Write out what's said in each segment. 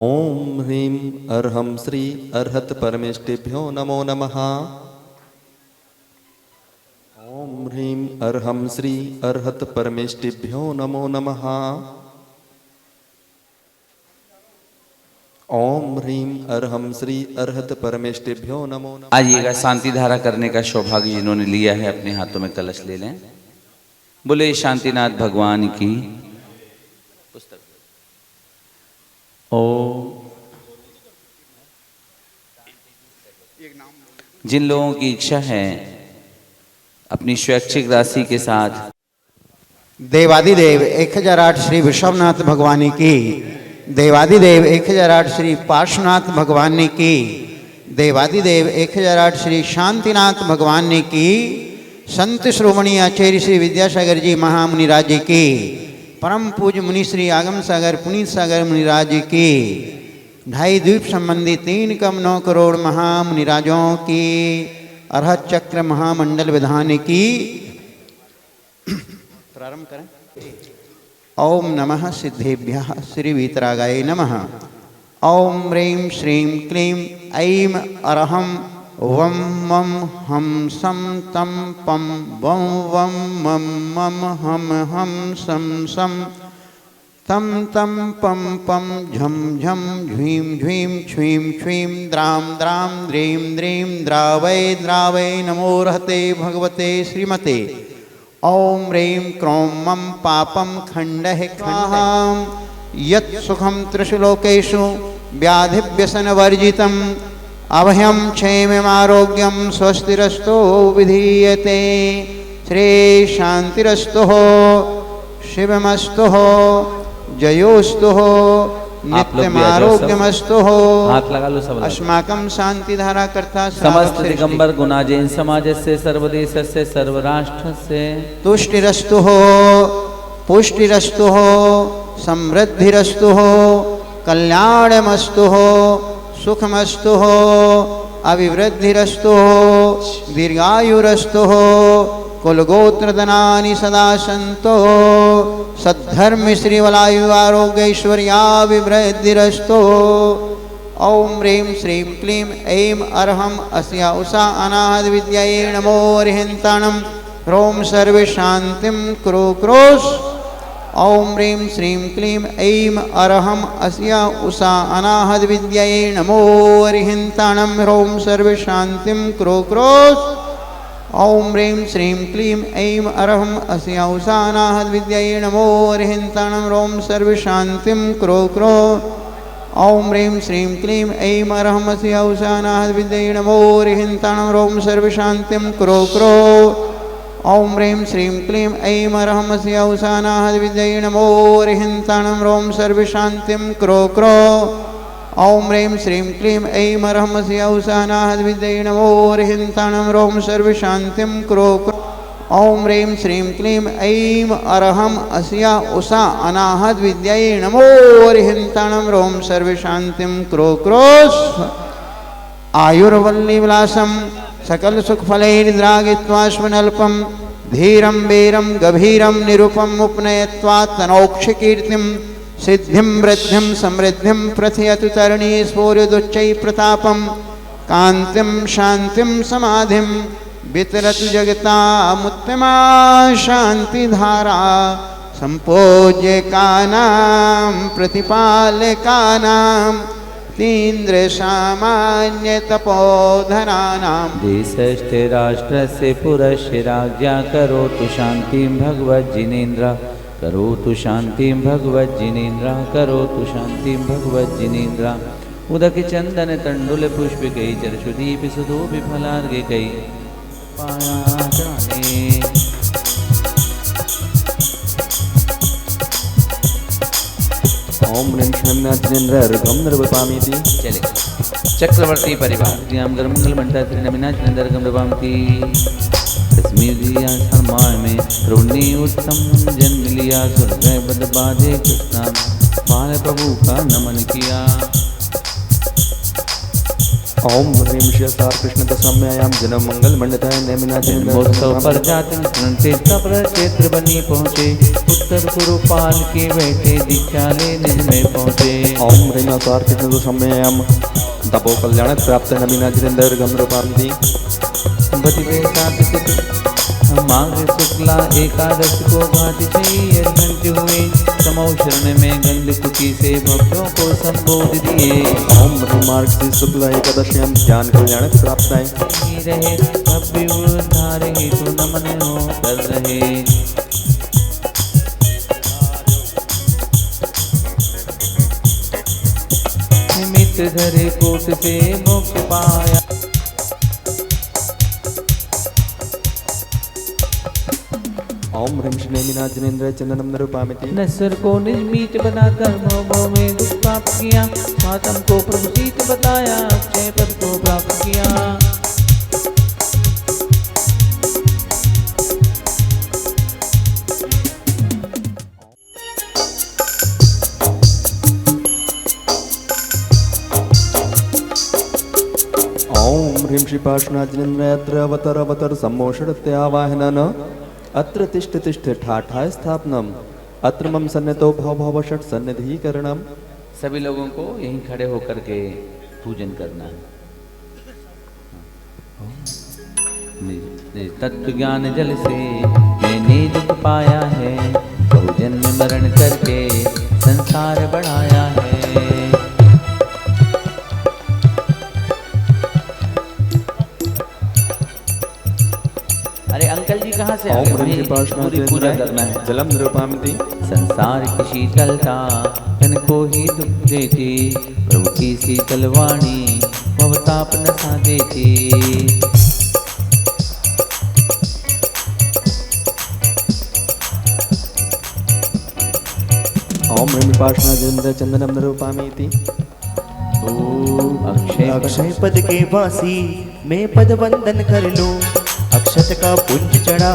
ओम ह्रीं अर्हं श्री अर्हत परमेष्टिभ्यो नमो नमः। ओम ह्रीं अर्हं श्री अर्हत परमेष्टिभ्यो नमो नमः। ओम ह्रीं अर्हं श्री अर्हत परमेष्टिभ्यो नमो नमः। आइएगा, शांति धारा करने का सौभाग्य जिन्होंने लिया है अपने हाथों में कलश ले लें। बोले शांतिनाथ भगवान की। ओ जिन लोगों की इच्छा है अपनी स्वैच्छिक राशि के साथ देवादिदेव 1008 श्री विश्वनाथ भगवान की, देवादिदेव 1008 श्री पार्श्वनाथ भगवान की, देवादिदेव 1008 श्री शांतिनाथ भगवान की, संत श्रोमणी आचार्य श्री विद्यासागर जी महामुनिराज जी की, परम पूज्य मुनि श्री आगम सागर पुनीत सागर मुनिराज जी की, 2.5 द्वीप संबंधी 3 कम 9 करोड़ महामुनिराजों की, अरहत चक्र महामंडल विधान की। प्रारंभ करें। ओम नमः सिद्धेभ्यः श्री वीतरागाय नमः। ओम ह्रीं श्रीं क्लीं ऐं अरहं वं मं हम सं तं पं वं वं मं मं हम सं सं तं तं पं पं झं झं झ्वीं झ्वीं छ्वीं छ्वीं द्रां द्रां द्रीं द्रीं द्रावै द्रावै नमो रहते भगवते श्रीमते। ओम ह्रीं क्रों मं पापं खण्डः खण्डः यत् सुखं त्रिषु लोकेषु व्याधिव्यसनवर्जितम् अभयं क्षेममारोग्यं स्वस्तिरस्तो विधीयते। श्री शांतिरस्तु शिवमस्तु जयोस्तु नित्यमारोग्यमस्तु। हाथ लगा लो सब। अस्माकं शांति धारा कर्ता समस्त दिगंबर गुणाजैन समाजस्य सर्वदेशस्य सर्वराष्ट्रस्य तुष्टिरस्तु पुष्टिरस्तु समृद्धिरस्तु कल्याणमस्तु सुखमस्तु अभिवृद्धिरस्तु दीर्घायुरस्तु कुलगोत्रधनानि सदा सन्तो सद्धर्म श्रीवलायु आरोग्यैश्वर्याभिवृद्धिरस्तु। ओम ह्रीं श्रीं क्लीं ऐं अर्हं अस्या उषा अनाहत विद्यायै नमो अर्हन्ताणं ह्रों सर्वशान्तिं कुरु क्रोश। ओम ह्रीं श्रीं क्लीं ऐं अरहं अस्या उषा अनाहत विद्यायै नमो अर्हन्ताणं ह्रों सर्वशान्तिं कुरु क्रोश। ओम ह्रीं श्रीं क्लीं ऐं अरहं अस्या उषा अनाहत विद्यायै नमो अर्हन्ताणं ह्रों सर्वशान्तिं कुरु क्रोश। ओम ह्रीं श्रीं क्लीं ऐं अरहं अस्या उषा अनाहत विद्यायै नमो अर्हन्ताणं ह्रों सर्वशान्तिं कुरु क्रोश। ओम ह्रीं श्रीं क्लीं ऐं अरहं अस्या उषा अनाहत विद्यायै नमो अर्हन्ताणं ह्रों सर्वशान्तिं कुरु क्रोश। ओम ह्रीं श्रीं क्लीं ऐं अरहं अस्या उषा अनाहत विद्यायै नमो अर्हन्ताणं ह्रों सर्वशान्तिं कुरु क्रोश। ओम ह्रीं श्रीं क्लीं ऐं अरहं अस्या उषा अनाहत विद्यायै नमो अर्हन्ताणं ह्रों सर्वशान्तिं कुरु क्रोश। आयुर्वल्लीविलासं सकल सुखफलैर्द्रागित्वा स्वनल्पं धीरं वीरं गभीरं निरुपम उपनयत्वा तनोक्षकीर्तिं सिद्धिं वृद्धिं समृद्धिं प्रथयतु तरणीं स्फूर्यदुच्चै प्रतापं कान्तिं शान्तिं समाधिं वितरतु जगतामुत्तमा शान्तिधारा। सम्पूज्यकानां प्रतिपालकानां तीन्द्र सामान्य तपोधनानां देशस्थे राष्ट्रस्य पुरस्य राज्ञा करोतु शान्तिं भगवज्जिनेन्द्र करोतु शान्तिं भगवज्जिनेन्द्र करोतु शान्तिं भगवज्जिनेन्द्र। उदक चंदन तंडुल पुष्पिकै चर्षुदीप सुधोपि फलार्घ्यकै पायाचरणे। ओम ह्रीं क्षम्याचनेन्द्रर्घं नृपामीति। चले चक्रवर्ती परिवार श्रीराम मंगल मंडल त्रिनमिनाचनेन्द्रर्घं नृपामति। तस्मीर्माय में रोणी उत्तम जन्म लिया स्वर्ग बद बाधे कृष्णा बाल प्रभु का नमन किया। ओम ह्रीं श्रीयसार कृष्ण तस्म्यायाम जन्म मंगल मंडताय नेमिनाजन महोत्सव पर जाति सुनते सब क्षेत्र बनी पहुँचे। उत्तर गुरु पाल के बैठे दीक्षा ले निज में पहुँचे। ओम ह्रीं सार कृष्ण तस्म्यायाम तपो कल्याण प्राप्त नमिनाजन गम्रपांति माघ शुक्ला एकादश को घाटी से घंटे हुए। समौ शरण में गंधकुटी से भक्तों को संबोध दिए। ओम ह्रीं मार्ग शुक्ल एकादश्याम ज्ञान कल्याण प्राप्त रहे भव्य उद्धार हेतु नमन हो कर रहे। निमित्त धरे कोट से मोक्ष पाया। ओम ह्रीं नेमिनाजनेन्द्र चंदनम निरूपामिति नसर को निर्मीत बनाकर भव में दुख प्राप्त किया। स्वातम को प्रभु सीत बताया अक्षय पद को प्राप्त किया। ओम ह्रीं श्रीपार्श्वनाथजिनेन्द्र अत्र अवतर अवतर सम्मोषणत्य आवाहनन अत्र तिष्ठ तिष्ठ ठाठाय स्थापनम अत्र मम सन्नितो भव भव षट सन्निधिकरणम। सभी लोगों को यहीं खड़े होकर के पूजन करना है। तत्व ज्ञान जल से मैंने दुख पाया है। बहु जन्म मरण करके संसार बढ़ाया है। अरे अंकल जी कहाँ से आ गए? ओम पूरी पूजा करना है। जलम निरूपामिति संसार की शीतलता तन को ही दुख देती। प्रभु की शीतल वाणी भवताप नसा देती। ओम ह्रीं पार्श्वनाथजिनेन्द्र चंदनम निरूपामिति अक्षय पद के वासी मैं पद वंदन कर लूं। अक्षत का पुंज चढ़ा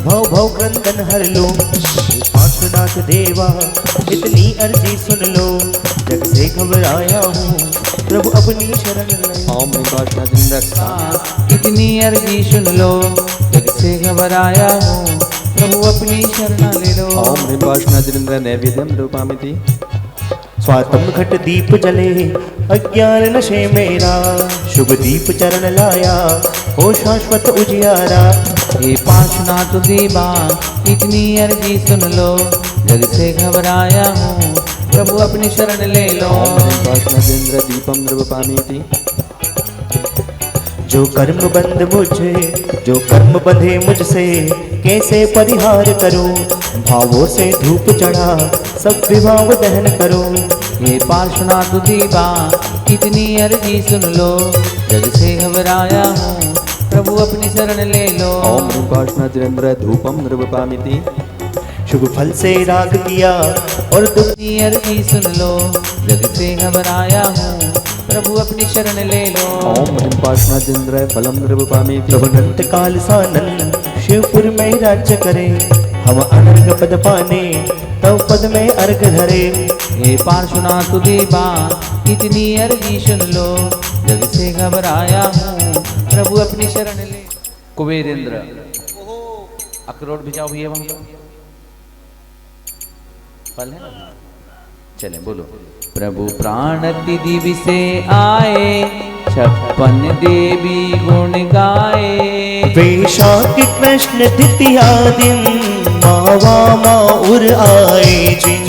भव भव क्रंदन हर लो। पार्श्वनाथ देवा इतनी अर्जी सुन लो। जग से घबराया हूँ प्रभु अपनी शरण ले। ओम ह्रीं पार्श्वनाथजिनेन्द्र इतनी अर्जी सुन लो। जग से घबराया हूँ प्रभु अपनी शरण ले लो। ओम ह्रीं पार्श्वनाथजिनेन्द्र नैवेद्यम निरूपामिति स्वातम घट दीप जले अज्ञान नशे मेरा। शुभ दीप चरण लाया हो शाश्वत उजियारा। हे पार्श्वनाथ देवा इतनी अर्जी सुन लो। जग से घबराया हूँ प्रभु अपनी शरण ले लो। ओम ह्रीं पार्श्वनाथजिनेन्द्र दीपम निरूपामिति जो कर्म बंध मुझे जो कर्म बंधे मुझसे कैसे परिहार करूं। भावों से धूप चढ़ा सब विभाव दहन करूं। हे पार्श्वनाथ देवा इतनी अर्जी सुन लो। जग से घबराया हूँ प्रभु अपनी शरण ले लो। ओम ह्रीं पार्श्वनाथजिनेन्द्र धूपम निरूपामिति शुभ फल से राग किया और दुख। इतनी अर्जी सुन लो। जग से घबराया हूँ प्रभु अपनी शरण ले लो। ओम ह्रीं पार्श्वनाथजिनेन्द्र फलम निरूपामिति प्रभु अनंत काल सानन शिवपुर में राज्य करे। हम अनर्घ पद पाने तब पद में अर्घ धरे। हे पार्श्वनाथ देवा इतनी अर्जी सुन लो। जग से घबराया हूँ प्रभु अपनी शरण ले। कुबेर इंद्र अखरोट भिजाओ भैया वहां पर फल है ना? चले बोलो। प्रभु प्राणति दिवि से आए 56 देवी गुण गाए। वैशाख कृष्ण द्वितीया दिन मावा माउर आए जिन।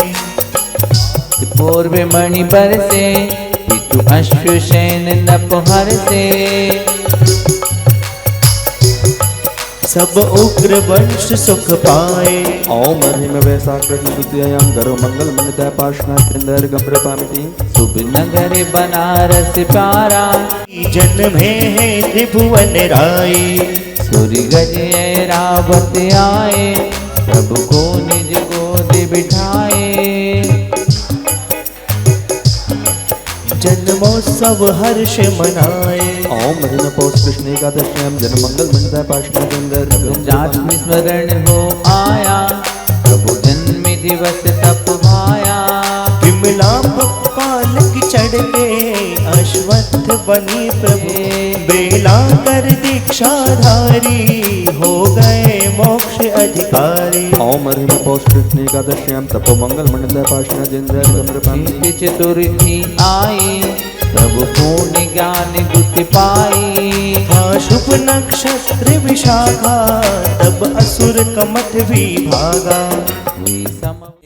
पूर्व मणि पर से पितु अश्वशैन नपहर से। सब उग्र वंश सुख पाए। ओम ह्रीं वैशाख कृष्ण द्वितीयायाम गर्व मंगल मंडिताय पार्श्वनाथजिनेन्द्र गम्रपामिति शुभ नगर बनारस प्यारा। जन्म है त्रिभुवन राय। सूर्य गज ऐरावत आए प्रभु को निज गोद बिठाए। जन्मोत्सव हर्ष मनाए। ओम ह्रीं पौष कृष्ण एकादश्याम जन्म मंगल मंडिताय पार्श्वनाथजिनेन्द्र जात स्मरण हो आया प्रभु जन्म दिवस तप भाया। विमला पालक चढ़ के अश्वत्थ नाथ बनी प्रभु बेला कर दीक्षाधारी हो गए मोक्ष अधिकारी। ओम ह्रीं पौष्कृष्ण एकादश्यां तपो मंगल मंडल पाशना जिंद्र चतुर्थी आई प्रभु पूर्ण ज्ञान बुद्धि पाई। हाँ शुभ नक्षत्र विशाखा तब असुर कमठ भी भागा।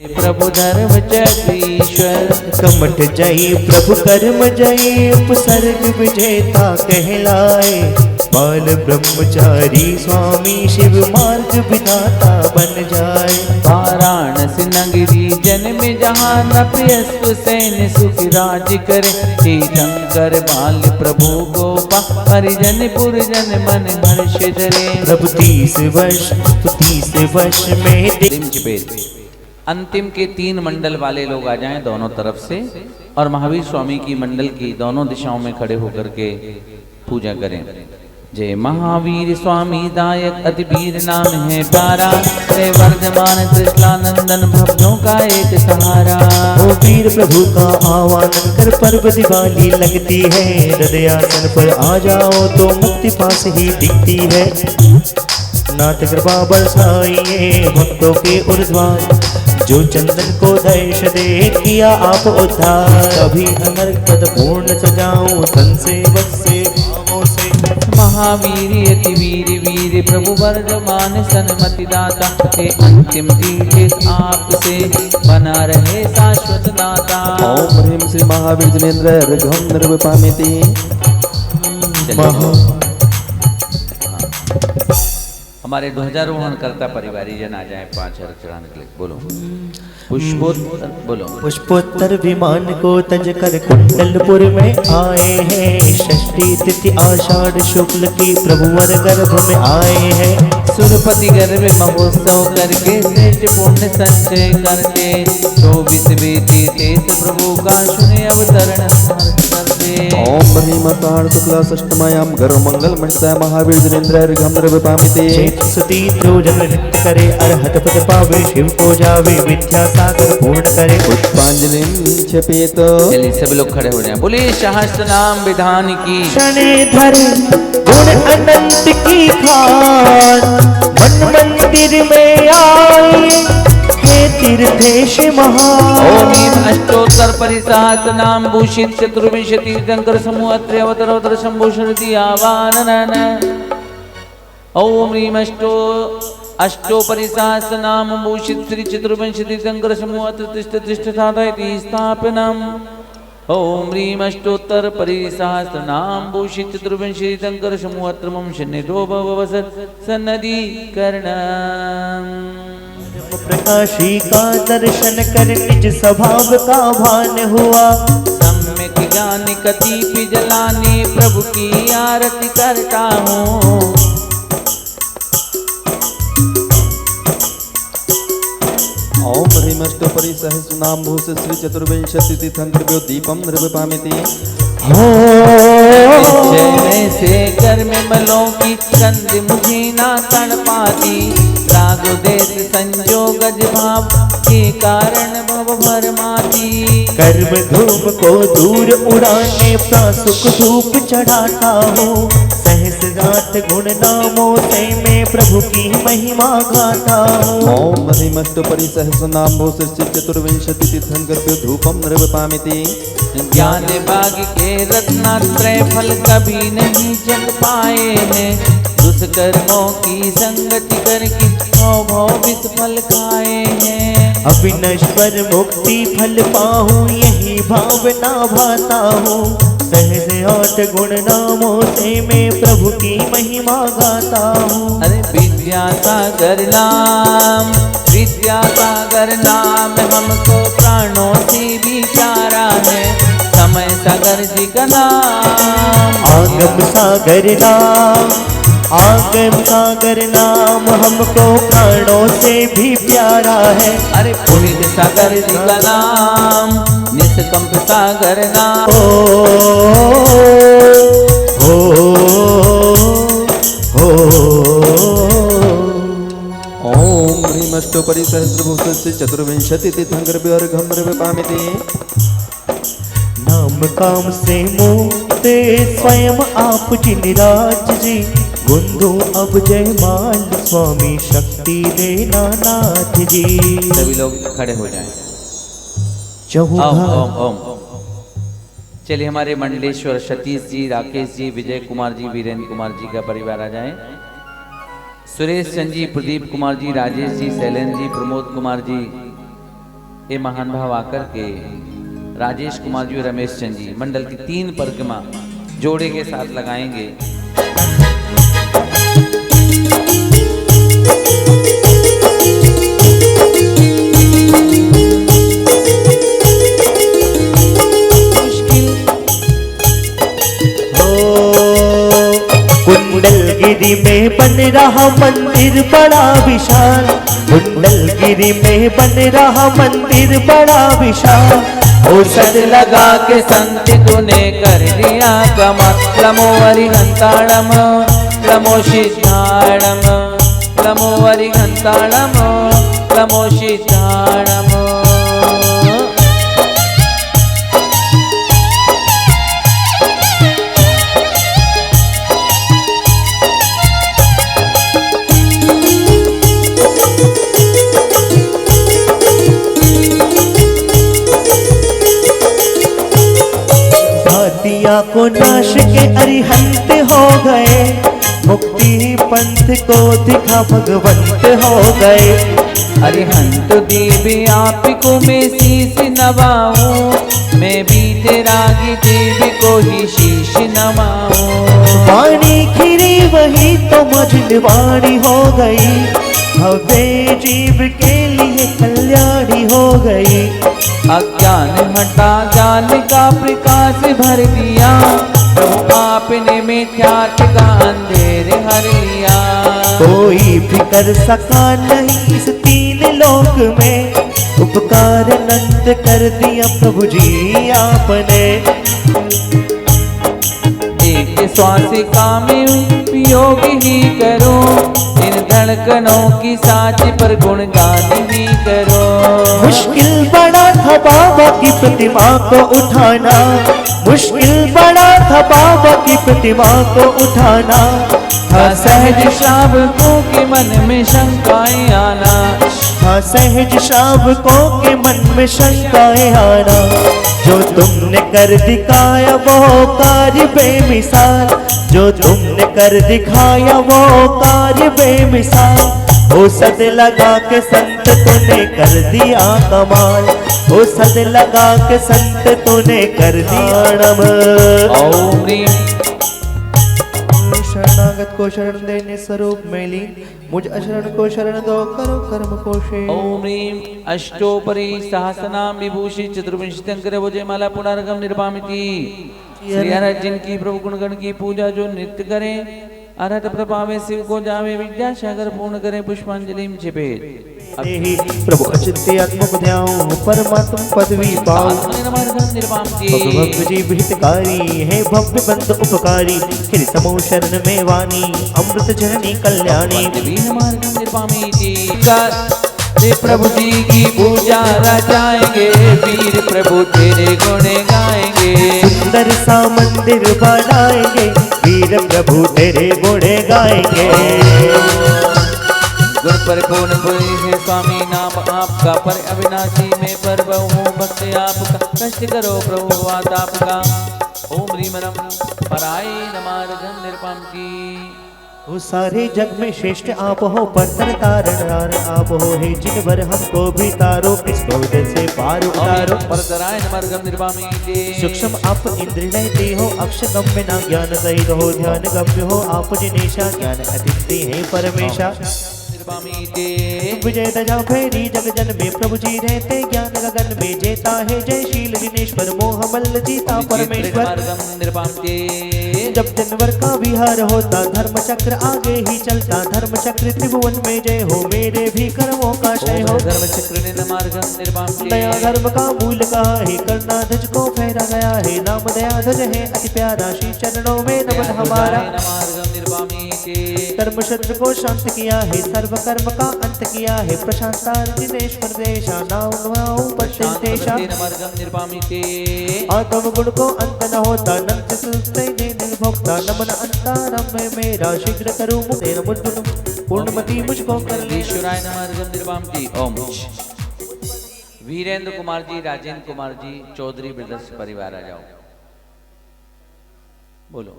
प्रभु धर्म जगदीश्वर कमठ जय प्रभु कर्म जय उपसर्ग विजेता कहलाए। बाल ब्रह्मचारी स्वामी शिव मार्ग विधाता बन जाए। वाराणसी नगरी जन्म जहाँ नपयस्व सैन सुख राज करे। तीर्थंकर बाल प्रभु गोपा हरिजन पुरजन मन हर्ष धरे। प्रभु 30 वर्ष में अंतिम के 3 मंडल वाले लोग आ जाएं दोनों तरफ से और महावीर स्वामी की मंडल की दोनों दिशाओं में खड़े होकर के पूजा करें। जय महावीर स्वामी दायक अति वीर नाम है प्यारा। जय वर्धमान कृष्णानंदन भक्तों का एक सहारा। ओ वीर प्रभु का आह्वान कर पर्व दिवाली लगती है। हृदयासन पर आ जाओ तो मुक्ति पास ही दिखती है। नाथ कृपा बरसाइए भक्तों के ऊर्ध्वान। जो चंदन को दर्श दे किया आप उद्धार। कभी अमर पद पूर्ण सजाऊं तन से बस से भावों से। महावीर अति वीर वीर प्रभु वर्धमान सन्मति दाता। हे अंतिम तीर्थ आपसे बना रहे शाश्वत नाता। ओम ह्रीं श्री महावीर जनेन्द्र ऋघम निर्विपामिति। हमारे ध्वजारोहण करता परिवारीजन आ जाए 5 अर्घ चढ़ाने के लिए। बोलो पुष्पोत्तर बोलो। पुष्पोत्तर विमान को तज कर कुंडलपुर में आए हैं। षष्ठी तिथि आषाढ़ शुक्ल की प्रभुवर गर्भ में आए हैं। सुरपति गर्भ महोत्सव करके श्रेष्ठ पुण्य संचय करके। 24 वेदी तीर्थ प्रभु का सुने अवतरण करते। ओम ह्रीं अषाढ़ शुक्ला षष्ठमायां गर्भ मंगल मंडल महावीर जनेन्द्र ऋघम निर्विपामिति। सुती जन नृत्य करे अरहत पद पावे। शिव को जावे विद्या सागर पूर्ण करे। पुष्पांजलि क्षपेत। चलिए सभी लोग खड़े हो जाएं। बोलिए सहस्त्र नाम विधान की। क्षणे धरे गुण अनंत की खान। मन मंदिर में आए हे तीर्थेश महान। ओम अष्टोत्तर परिसहस्र नाम भूषित चतुर्विंशति तीर्थंकर समूह अत्र अवतर संभूषण दियावानन। ओम ह्रीं अष्टो परिसहस्र नाम भूषित श्री चतुर्विंशति तीर्थंकर समूह अत्र तिष्ठ साधयति स्थापनम्। ओम ह्रीं अष्टोत्तर परिसहस्र नाम भूषित चतुर्विंशति तीर्थंकर समूह अत्र मम सन्निधो भववस सन्नदीकरणम्। प्रकाशी का दर्शन कर निज स्वभाव का भान हुआ। सम्यक ज्ञान कतीपि जलाने प्रभु की आरती करता हूँ। ओम ह्रीं अष्टोपरि सहस्र नाम भूषित श्री चतुर्विंशति तीर्थंकर दीपम निर्विपामिति। निश्चय से कर में मलों की गंध मुझे ना तड़ पाती। राग देश संजोग भाव के कारण भव भरमाती। कर्म धूप को दूर उड़ाने प्रासुक धूप चढ़ाता हूँ। सहस्रार्थ गुण नामों से मैं प्रभु की महिमा गाता हूँ। ओम ह्रीं अष्टोपरि सहस्र नाम भूषित श्री चतुर्विंशति तीर्थंकर धूपम निर्विपामिति। ज्ञान बाग के रत्नात्रय फल कभी नहीं जग पाए हैं। दुष्कर्मों की संगति करके भव विष फल खाए हैं। अविनश्वर मुक्ति फल पाहूँ यही भावना भाता हूँ। सहज 8 गुण नामों से मैं प्रभु की महिमा गाता हूँ। अरे विद्यासागर नाम हमको प्राणों से भी प्यारा है। समय सागर जी का नाम। आगम सागर नाम हमको प्राणों से भी प्यारा है। अरे पुनित सागर जी का नाम। निष्कंप सागर नाम। ओम ह्रीं अष्टोपरि सहस्र भूषित श्री चतुर्विंशति तीर्थंकर अर्घम निर्विपामिति। नाम काम से मोह ते स्वयं आप जी निराज जी, गुंदो अब जयमाल स्वामी शक्ति देना नाथ जी। सभी लोग खड़े हो जाएं। चहुँ ओम घाट ओम ओम। चलिए हमारे मंडलेश्वर सतीश जी, राकेश जी, विजय कुमार जी, वीरेंद्र कुमार जी का परिवार आ जाएं। सुरेश चंद जी, प्रदीप कुमार जी, राजेश जी, शैलेंद्र जी, प्रमोद कुमार जी, ये महान भाव आकर के राजेश कुमार जी और रमेश चंद जी मंडल की 3 परिक्रमा जोड़े के साथ लगाएंगे। कुंडलगिरी में बन रहा मंदिर बड़ा विशाल, कुंडलगिरी में बन रहा मंदिर बड़ा विशाल। औषध लगा के संत तूने कर दिया कमाल। नमो हरिहंताणम नमो सिद्धाणम, नमो हरिहंताणम नमो सिद्धाणम। भातिया को नाश के अरिहंत हो गए, मुक्ति पंथ को दिखा भगवंत हो गए। अरिहंत देवी आप को मैं शीश नवाऊं, मैं भी तेरा देवी को ही शीश नवाऊं। वाणी खिरी वही तो मझवाणी हो गई, भव्य जीव के लिए कल्याणी हो गई। अज्ञान हटा ज्ञान का प्रकाश भर दिया, प्रभु आपने मिथ्यात्व का अंधेर हर लिया। कोई भी कर सका नहीं इस 3 लोक में, उपकार अनंत कर दिया प्रभु जी आपने। एक श्वास का में उपयोग ही करो, इन धड़कनों की साच पर गुणगान ही करो। मुश्किल बड़ा था बाबा की प्रतिमा को उठाना, मुश्किल बड़ा था बाबा की प्रतिमा को उठाना। था सहज श्रावकों के मन में शंकाएं आना, था सहज श्रावकों के मन में शंकाएं आना। जो तुमने कर दिखाया वो कार्य बेमिसाल, जो तुमने कर दिखाया वो कार्य बेमिसाल। ओ सद लगा के संत तूने कर दिया कमाल, ओ सद लगा के संत तूने कर दिया नम। ओम ह्रीं शरणागत को शरण देने स्वरूप में लीन, मुझ अशरण को शरण दो करो कर्म कोशे। ओम ह्रीं अष्टोपरि सहस्रनाम विभूषि चतुर्विंशतिंकर भुजमाला पुनर्गम निर्वामिति। श्री हरि जिनकी प्रभु गुणगण की पूजा जो नित्य करें, अरहत प्रभावे शिव को जावे, विद्या सागर पूर्ण करें पुष्पांजलि छिपे। प्रभु अचिंत्यात्मक ध्याओ परमात्म पदवी पाओ। भक्त जीव हितकारी है भव्य बंद उपकारी, फिर समो शरण में वाणी अमृत जननी कल्याणी। प्रभु जी की पूजा रचाएंगे, वीर प्रभु तेरे गुण गाएंगे। सुंदर सा मंदिर बनाएंगे, वीर प्रभु तेरे गुण गाएंगे। गुण पर पूर्ण पुरी है स्वामी नाम आपका, पर अविनाशी में पर्व हूँ भक्त आपका। कष्ट करो प्रभु बात आपका। ओम ह्रीं रम पराय नमार्घम निरपम की। वो सारे जग में श्रेष्ठ आप हो, परतर तारण आप हो, हे जिन वर हमको भी तारो, इस गोदे से पार उतारो। परतराय नमार्घम निर्वामी। सूक्ष्म आप इंद्र रहते हो, अक्षगम्य ना ज्ञान सहित हो, ध्यान गम्य हो आप जिनेशा, ज्ञान अतिथि है परमेशा। विजय दजा फेरी जग जन में प्रभु जी रहते, ज्ञान गगन में जेता है जयशील दिनेश्वर, मोह मल्ल जीता परमेश्वर। जब जनवर का विहार होता, धर्म चक्र आगे ही चलता, धर्म चक्र त्रिभुवन में जय हो, मेरे भी कर्मों का क्षय हो। धर्म चक्र दया धर्म का मूल कहा है, करुणा ध्वज को फहरा गया है, नाम दया ध्वज है अति प्यारा, श्री चरणों में नमन हमारा। के कर्म शत्रु को शांत किया है, सर्व कर्म का अंत किया है। प्रशांतार दिनेश्वर देशा नाम नमाओ पश्चिंतेशा मार्गम निर्वामी के आत्म गुण को अंत न होता, नंत सुस्ते निर्भोक्ता। नमन अंतारम में मेरा शीघ्र करूँ तेरा मुद्दुन पूर्णमति मुझको कर ले। ईश्वराय नमः मार्गम निर्वाम की ओम। वीरेंद्र कुमार जी, राजेंद्र कुमार जी, चौधरी ब्रदर्स परिवार आ जाओ। बोलो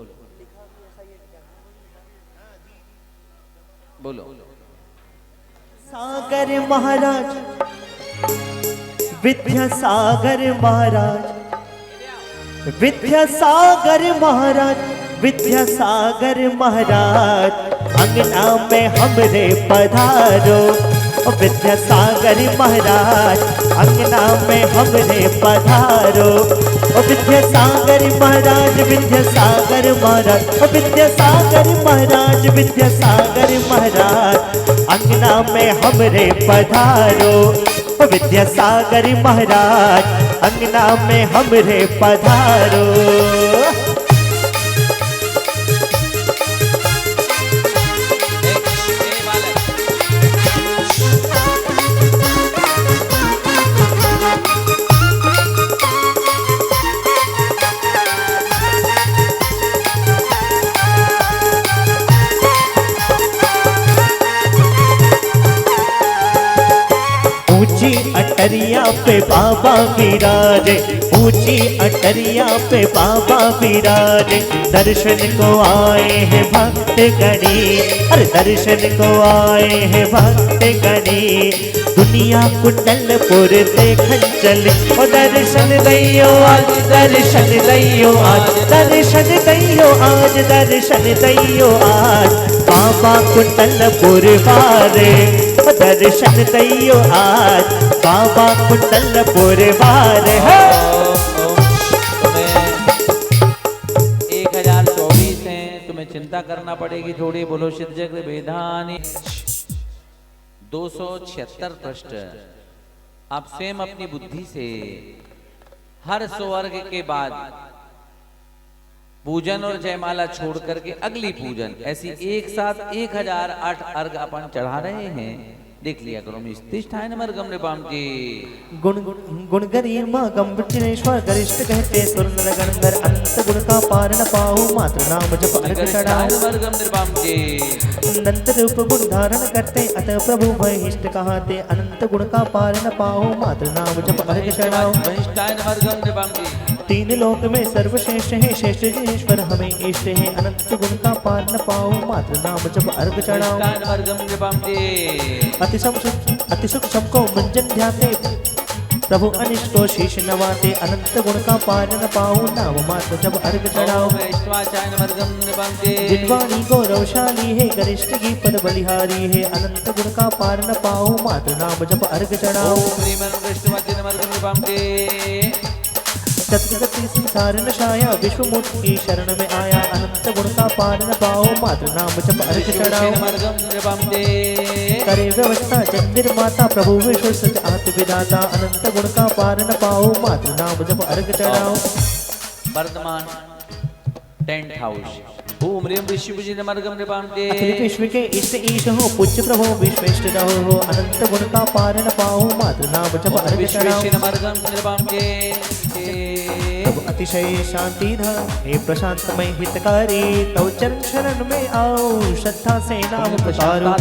बोलो। सागर महाराज, विद्यासागर महाराज, विद्यासागर महाराज, विद्यासागर महाराज, अंगना में हमरे पधारो। विद्यासागर महाराज, अंगना में हमरे पधारो। विद्यासागर महाराज, विद्यासागर महाराज, विद्यासागर महाराज, विद्यासागर महाराज, अंगना में हमरे पधारो। विद्यासागर महाराज, अंगना में हमरे पधारो। ऊंची अटरिया पे बाबा विराजे, ऊंची अटरिया पे बाबा विराजे। दर्शन को आए हैं भक्त गणी, अरे दर्शन को आए हैं भक्त गणी। दुनिया कुंडलपुर देखन चले, ओ दर्शन दैयो आज, दर्शन दैयो आज, दर्शन दैयो आज, दर्शन दैयो आज। बाबा कुंडलपुर वारे दर्शन दैयो आज, बाबा कुंडलपुर वारे। 1024 है, तुम्हें चिंता करना पड़ेगी थोड़ी। बोलो सिद्ध जग वेदानी 276 पृष्ठ। आप स्वयं अपनी बुद्धि से हर स्वर्ग के बाद पूजन और जयमाला छोड़ करके अगली पूजन, ऐसी एक साथ 1008 अर्घ अपन चढ़ा रहे हैं। देख लिया करो। मिस्तिष्ठाय नमः अर्घम निपाम की गुण गुण गरिमा गंभीरेश्वर गरिष्ठ कहते सुर नर गणधर। अंत गुण का पार न पाओ, मात्र नाम जप अर्घ चढ़ाओ। अर्घम निपाम की अनंत रूप गुण धारण करते, अतः प्रभु वहिष्ठ कहाते। अनंत गुण का पार न पाओ, मात्र नाम जप अर्घ चढ़ाओ। वहिष्ठाय नमः अर्घम निपाम की तीन लोक में सर्वश्रेष्ठ है, श्रेष्ठ जिनेश्वर हमें इष्ट है। अनंत गुण का पार न पाओ, मात्र नाम जप अर्घ चढ़ाओ। वहिष्ठाय नमः अर्घम निपाम की अति सूक्ष्म को मंजन ध्याते, प्रभु अनिष्ट को शीश नवाते। अनंत गुण का पार न पाओ, नाम मात्र जब अर्घ चढ़ाओ। वैश्वाचाय नमः अर्घम निपाम की जिनवाणी गौरवशाली है, गरिष्ठ की पद बलिहारी है। अनंत गुण का पार न पाओ, मात्र नाम जब अर्घ चढ़ाओ। वैष्णवाचाय नमः अर्घम निपाम की सतगति संसार नशाया, विश्वमूर्ति की शरण में आया। अनंत गुण का पार न पाओ, मात्र नाम जप अर्घ चढ़ाओ। करे व्यवस्था चंदिर माता, प्रभु विश्व सच आत्म विदाता। अनंत गुण का पार न पाओ, मात्र नाम जप अर्घ चढ़ाओ। वर्धमान टेंट हाउस ओम ह्रीं विष्णु जी नमः अर्घम निपाम के अखिल विश्व के इष्ट ईश हो, पूज्य प्रभु विश्वेष्ट रहो हो। अनंत गुण का पार न पाओ, मात्र नाम जप अर्घ चढ़ाओ। नमः अर्घम निपाम के प्रभु अतिशय शांति धर, हे प्रशांतमय हितकारी। तव चरण शरण में आओ, श्रद्धा से नाम पुकारो।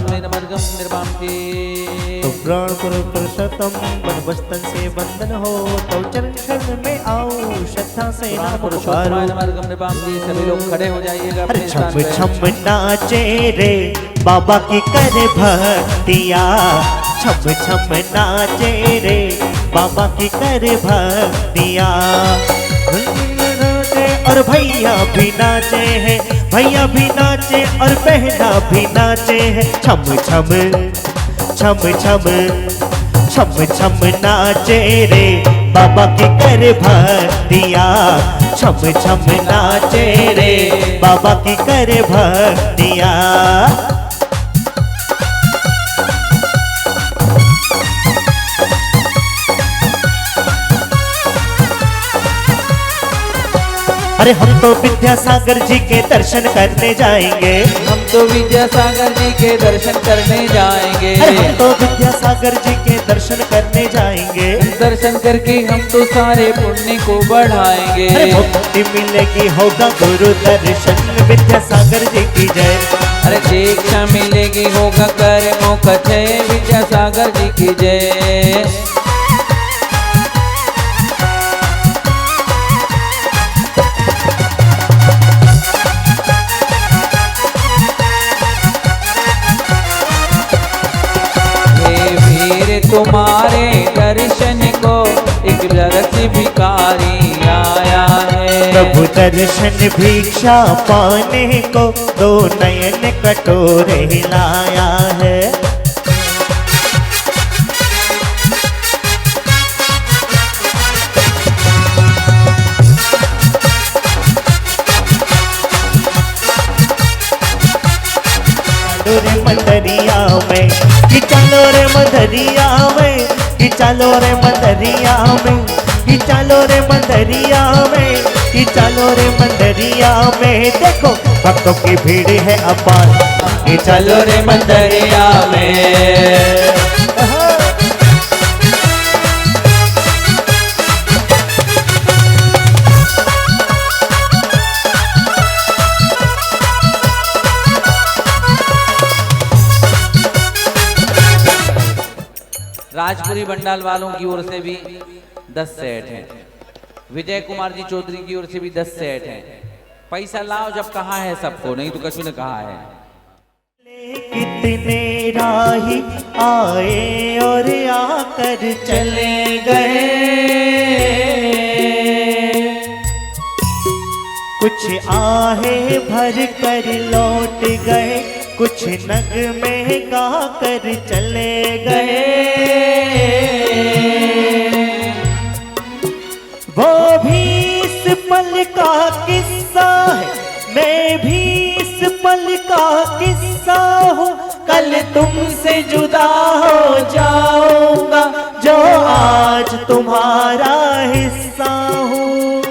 तो प्राण पुरुषोत्तम बन वस्तन से बंधन हो। तव चरण शरण में आओ, श्रद्धा से नाम पुकारो। सभी लोग खड़े हो जाइएगा। अरे छम छम नाचे रे बाबा की करे भक्तिया। छम छम नाचे रे बाबा की करे भक्तिया। और भैया भी नाचे हैं, भैया भी नाचे और बहना भी नाचे हैं। छम छम छम छम छम छम नाचे रे बाबा की कर भक्तिया। छम छम नाचे रे बाबा की कर भक्तिया। अरे हम तो विद्यासागर जी के दर्शन करने जाएंगे, हम तो विद्यासागर जी के दर्शन करने जाएंगे। अरे हम तो विद्यासागर जी के दर्शन करने जाएंगे। दर्शन करके हम तो सारे पुण्य को बढ़ाएंगे। अरे मुक्ति मिलेगी होगा गुरु दर्शन, विद्यासागर जी की जय। अरे दीक्षा मिलेगी होगा कर्मों का जय, विद्यासागर जी की जय। तुम्हारे दर्शन को एक जरस भिखारी आया है। प्रभु दर्शन भिक्षा पाने को दो नयन कटोरे लाया है। मंदरिया में कि चलो रे मंदरिया में, कि चलो रे मंदरिया में, कि चलो रे मंदरिया में, कि चलो रे मंदरिया में। देखो भक्तों की भीड़ है अपार, कि चलो रे मंदरिया में। राजपुरी बंडाल वालों की ओर से भी 10 सेट हैं। विजय कुमार जी चौधरी की ओर से भी 10 सेट हैं। पैसा लाओ जब कहा है सबको, नहीं तो कछु ने कहा है। कितने राही आए और आकर चले गए, कुछ आहे भर कर लौट गए, कुछ नग में गा कर चले गए। वो भी इस पल का किस्सा है, मैं भी इस पल का किस्सा हूँ। कल तुमसे जुदा हो जाऊंगा, जो आज तुम्हारा हिस्सा हूँ।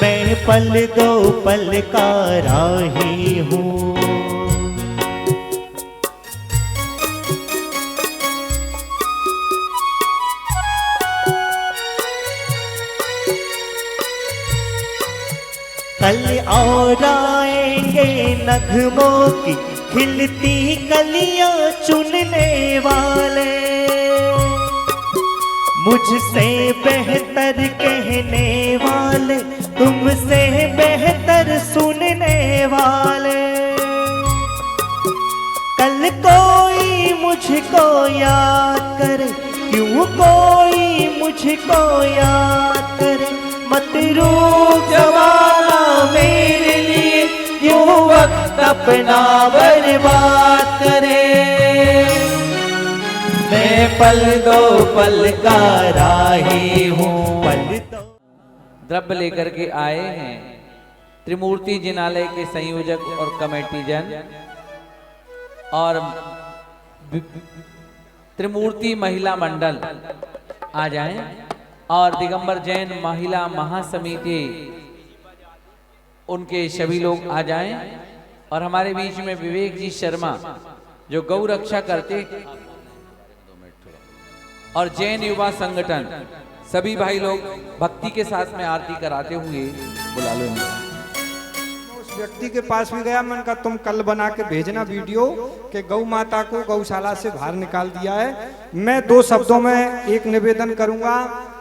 मैं पल दो पल का राही हूँ। कल और आएंगे नगमों की खिलती कलियां चुनने वाले, मुझसे बेहतर कहने वाले, तुमसे बेहतर सुनने वाले। कल कोई मुझको याद करे, क्यों कोई मुझको याद करे। मत रूठ जमाना मेरे लिए, क्यों वक्त अपना बर्बाद करे। मैं पल दो पल का राही हूँ, पल दो। द्रव्य लेकर के आए हैं त्रिमूर्ति जिनालय के संयोजक और कमेटी जन और त्रिमूर्ति महिला मंडल आ जाएं, और दिगंबर जैन महिला महासमिति उनके सभी लोग आ जाएं। और हमारे बीच में विवेक जी शर्मा जो गौ रक्षा करते, और जैन युवा संगठन सभी भाई लोग भक्ति के साथ में आरती कराते हुए बुला लो। उस व्यक्ति के पास भी गया, मैंने कहा तुम कल बना के भेजना वीडियो कि गौ माता को गौशाला से बाहर निकाल दिया है। मैं 2 शब्दों में एक निवेदन करूंगा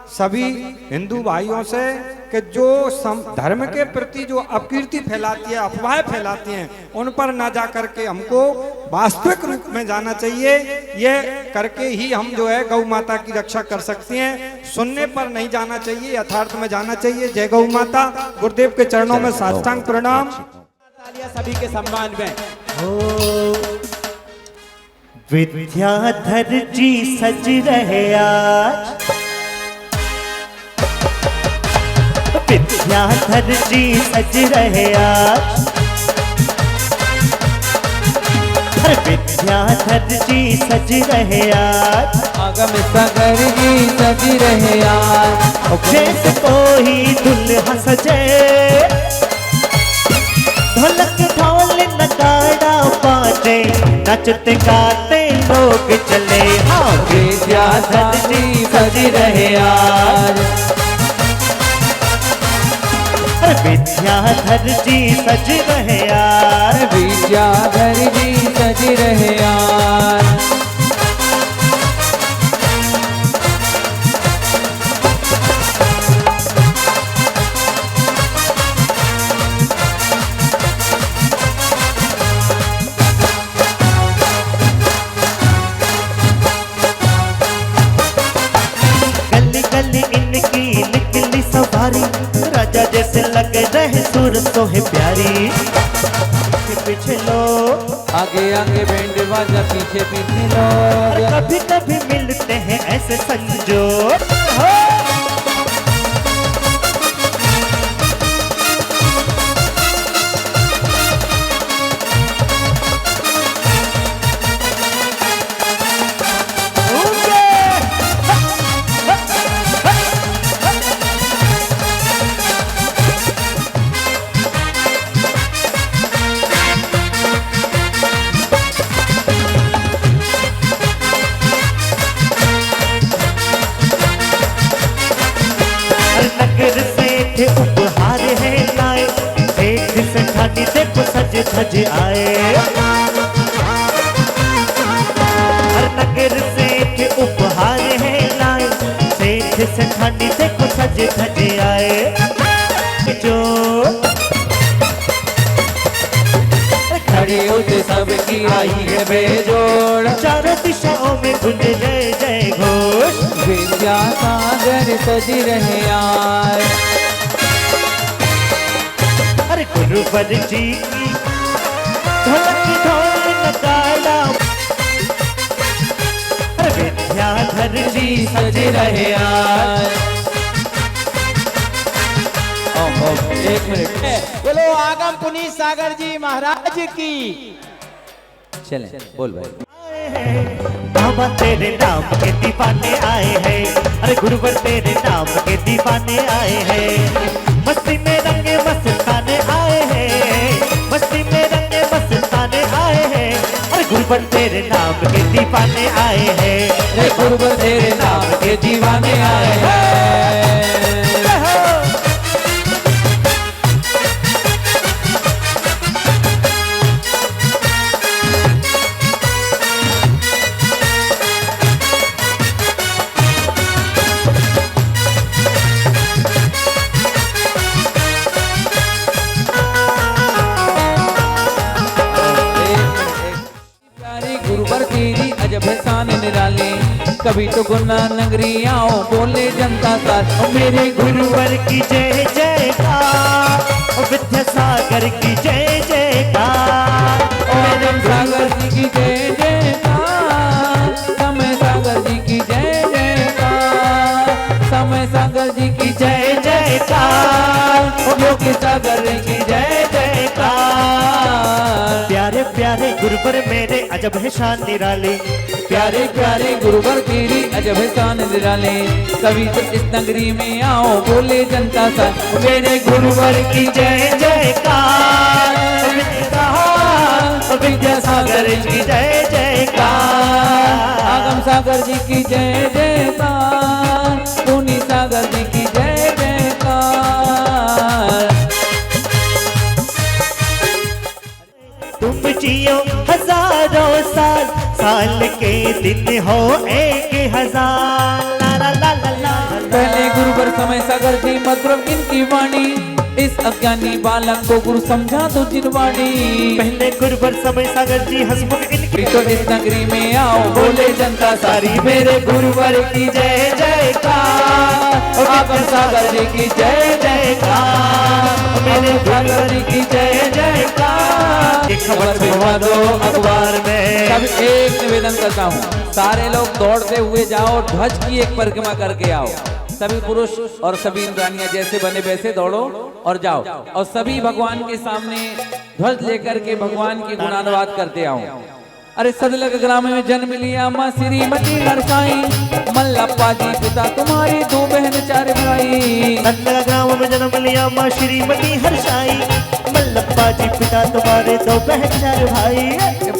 सभी हिंदू भाइयों से कि जो धर्म के प्रति जो अपकीर्ति फैलाती है, अफवाहें फैलाती हैं, उन पर ना जा करके हमको वास्तविक रूप में जाना चाहिए। ये करके ही हम जो है गौ माता की रक्षा कर सकते हैं। सुनने पर नहीं जाना चाहिए, यथार्थ में जाना चाहिए। जय गौ माता। गुरुदेव के चरणों में साष्टांग प्रणाम। सभी के सम्मान में विद्याधर जी सज रहे आज, विद्याधर जी सज रहे आज। हर विद्याधर जी सज रहे आज, आगम सागर जी सज रहे आज। जैसे कोई दुल्हा सजे, ढोलक ढोल नगाड़ा बाजे, नचते गाते लोग चले। हाँ विद्याधर जी सज रहे आज, विद्याधर जी सज रहे यार, विद्याधर जी सज रहे आज। गली गली इनकी निकली सवारी, राजा जैसे लग रहे सूरतों है प्यारी। पीछे लोग, आगे आगे बैंड बाजा, पीछे पीछे और लोग। कभी कभी मिलते हैं ऐसे संजोग। नगर से थे उपहार है लाए, एक सठानी देखो सज धज आए। हर नगर से थे उपहार है लाए, सेठ सठानी देखो सज धज आए। जो खड़े होते सबकी आई है बेजोड़, चारों दिशाओं में गुंज जय जय घोष। विद्यासागर सज रहे आज। अरे गुरुवर जी की ढोलक ढोल नगाड़ा, अरे विद्याधर जी सज रहे आज। एक मिनट, बोलो आगम पुनीत सागर जी महाराज की। चलें बोल भाई। बाबा तेरे नाम के दीवाने आए हैं, अरे गुरुवर तेरे नाम के दीवाने आए हैं। मस्ती में रंगे मस्ताने आए हैं, मस्ती में रंगे मस्ताने आए हैं। अरे गुरुवर तेरे नाम के दीवाने आए हैं, रे गुरुवर तेरे नाम के दीवाने आए हैं। गुरुवर तेरी अजब है शान निराली, कभी तो गुना नगरी आओ बोले जनता साथ। मेरे गुरुवर की जय जयकार, विद्यासागर की जय जयकार, आगम सागर जी की जय जयकार, समय सागर जी की जय जयकार, समय सागर जी की जय जयकार, योगी सागर की जय जयकार। प्यारे प्यारे गुरुवर मेरे अजब है शान निराली, प्यारे प्यारे गुरुवर तेरी अजब है शान निराले, कभी तो इस नगरी में आओ बोले जनता सा। मेरे गुरुवर की जय जयकार, विद्यासागर जी की जय जयकार, आगम सागर जी की जय जयकार, पुनीत सागर जी की जय जयकार। तुम जियो हजारों साल, साल के दिन हो 1000। ला ला ला ला ला। पहले गुरुवर समय सागर जी मधुर इनकी वाणी, इस अज्ञानी बालक को गुरु समझा दो जिनवाणी। पहले गुरुवर समय सागर जी हंसमुख इनकी, तो इस नगरी में आओ बोले जनता सारी। मेरे गुरुवर की जय जयकार, आगम सागर जी की जय जयकार, मेरे सागर जी की जय जयकार। एक खबर भिजवा दो अखबार में। सब एक निवेदन करता हूँ, सारे लोग दौड़ते हुए जाओ, ध्वज की एक परिक्रमा करके आओ। सभी पुरुष और सभी इंद्रानियां जैसे बने वैसे दौड़ो और जाओ, और सभी भगवान के सामने ध्वज लेकर के भगवान की गुणानुवाद करते आओ। अरे सदलग ग्राम में जन्म लिया माँ श्रीमती नरसाई, मल्लप्पा जी पिता तुम्हारी दो बहन चार भाई। सदलगा ग्राम में जन्म लिया माँ श्रीमती हर्षाई, मल्लप्पा जी पिता तुम्हारे दो बहन चार भाई।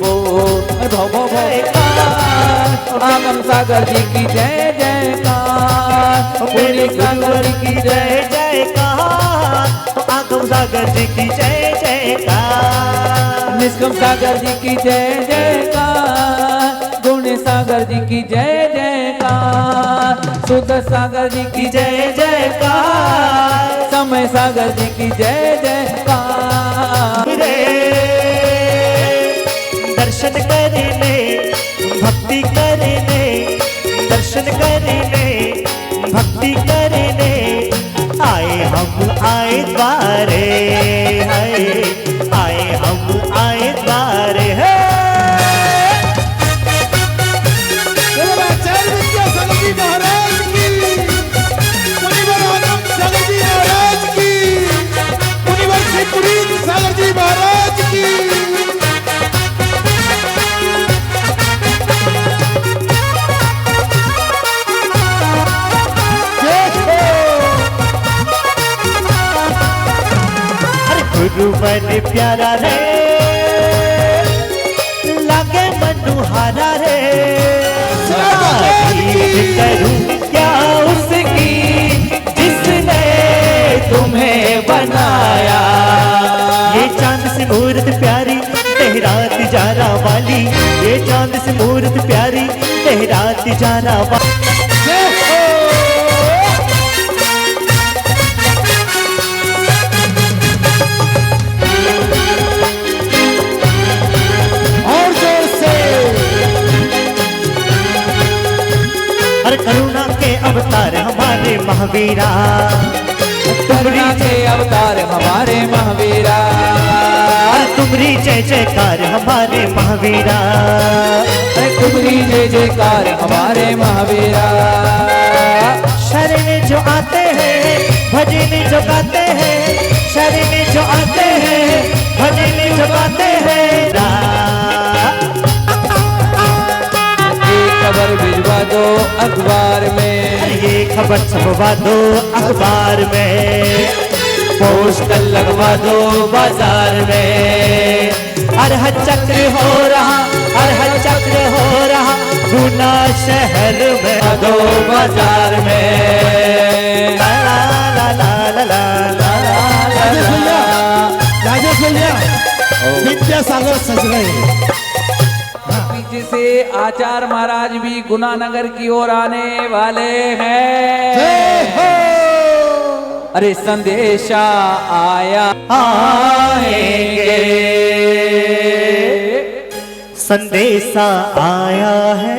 भव भव जयकार, आगम सागर जी की जय जयकार, मेरे सागर जी की जय जयकार, आगम सागर जी की जय जयकार, निष्कम सागर जी की जय जयकार, गुण सागर जी की जय जयकार, शुद्ध सागर जी की जय जयकार, समय सागर जी की जय जयकार। दर्शन करने भक्ति करने, दर्शन करने भक्ति करने, आए हम आए द्वारे, आए हम आए द्वारे है। आचार्य विद्यासागर जी महाराज की, मुनिवर आगम सागर जी महाराज की, मुनिवर श्री पुनीत सागर जी महाराज की। गुरु मन प्यारा रे, लागे मनुहारा रे, करूं क्या उसकी जिसने तुम्हें बनाया। ये चांद से मूरत प्यारी लहराती जाना वाली, ये चांद से मूरत प्यारी लहराती जाना वाली। करुणा के अवतार हमारे महावीरा, करुणा के अवतार हमारे महावीरा, तुम्हारी जय जयकार हमारे महावीरा, तुम्हारी जय जयकार हमारे महावीरा। शरण जो आते हैं भजन जो गाते हैं, शरण जो आते हैं भजन जो गाते हैं। खबर भिजवा दो अखबार में, ये खबर छपवा दो अखबार में, पोस्टर लगवा दो बाजार में। अरहर चक्र हो रहा, अरहर चक्र हो रहा गुना शहर में, दो बाजार में। ला ला ला ला ला ला राजेश भैया विद्यासागर सज रहे हैं। पीछे से आचार्य महाराज भी गुनानगर की ओर आने वाले हैं। अरे संदेशा आया आएंगे, संदेशा आया है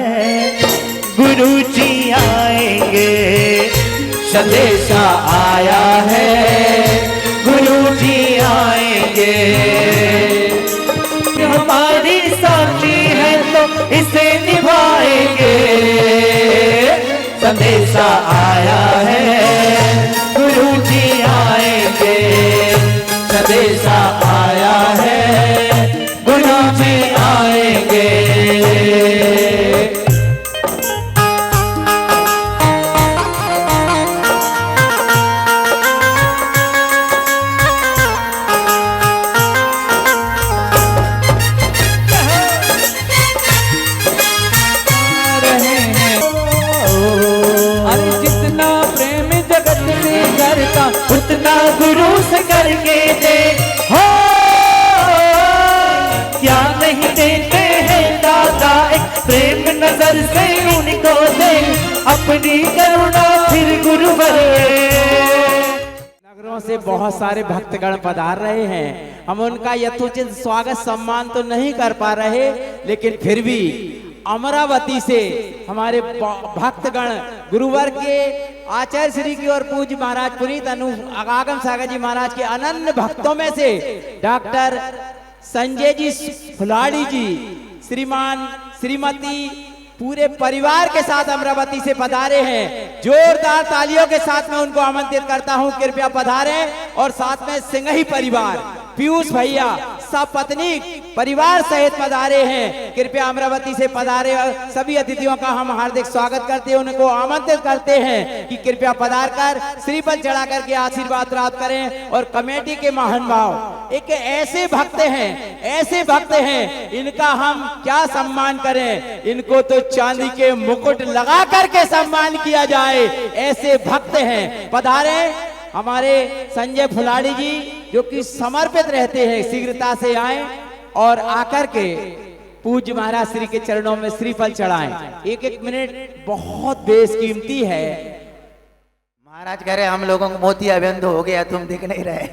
गुरु जी आएंगे, संदेशा आया है गुरु जी आएंगे। हमारी साथी है तो इसे निभाएंगे, संदेशा आया है गुरु जी आएंगे, संदेशा आया है गुरु जी आएंगे। उतना गुरु से करके दे हो, क्या नहीं देते हैं दादा एक प्रेम नजर से उनको दे, अपनी करुणा फिर गुरु बने। नगरों से बहुत सारे भक्तगण पधार रहे हैं, हम उनका यथोचित स्वागत सम्मान तो नहीं कर पा रहे, लेकिन फिर भी अमरावती से हमारे भक्तगण गुरुवर के आचार्य श्री की और पूज्य महाराज पुनीत आगम सागर जी महाराज के अनन्य भक्तों में से डॉक्टर संजय जी फुलाड़ी जी, श्रीमान श्रीमती पूरे परिवार के साथ अमरावती से पधारे हैं। जोरदार तालियों के साथ में उनको आमंत्रित करता हूं, कृपया पधारें। और साथ में सिंघही परिवार, पीयूष भैया, सब पत्नी परिवार सहित पधारे हैं। कृपया अमरावती से पधारे सभी अतिथियों का हम हार्दिक स्वागत करते हैं, उनको आमंत्रित करते हैं कि कृपया पधार कर श्रीफल चढ़ा करके आशीर्वाद प्राप्त करें। और कमेटी के महान भाव एक ऐसे भक्त हैं, इनका हम क्या सम्मान करें, इनको तो चांदी के मुकुट लगा करके सम्मान किया जाए, ऐसे भक्त हैं। पधारे हमारे संजय फुलाड़ी जी जो कि समर्पित रहते हैं, शीघ्रता से आए और आकर के पूज्य महाराज श्री के चरणों में श्रीफल चढ़ाएं। एक एक मिनट बहुत बेशकीमती है। महाराज कह रहे हम लोगों को मोतियाबिंद हो गया, तुम दिख नहीं रहे।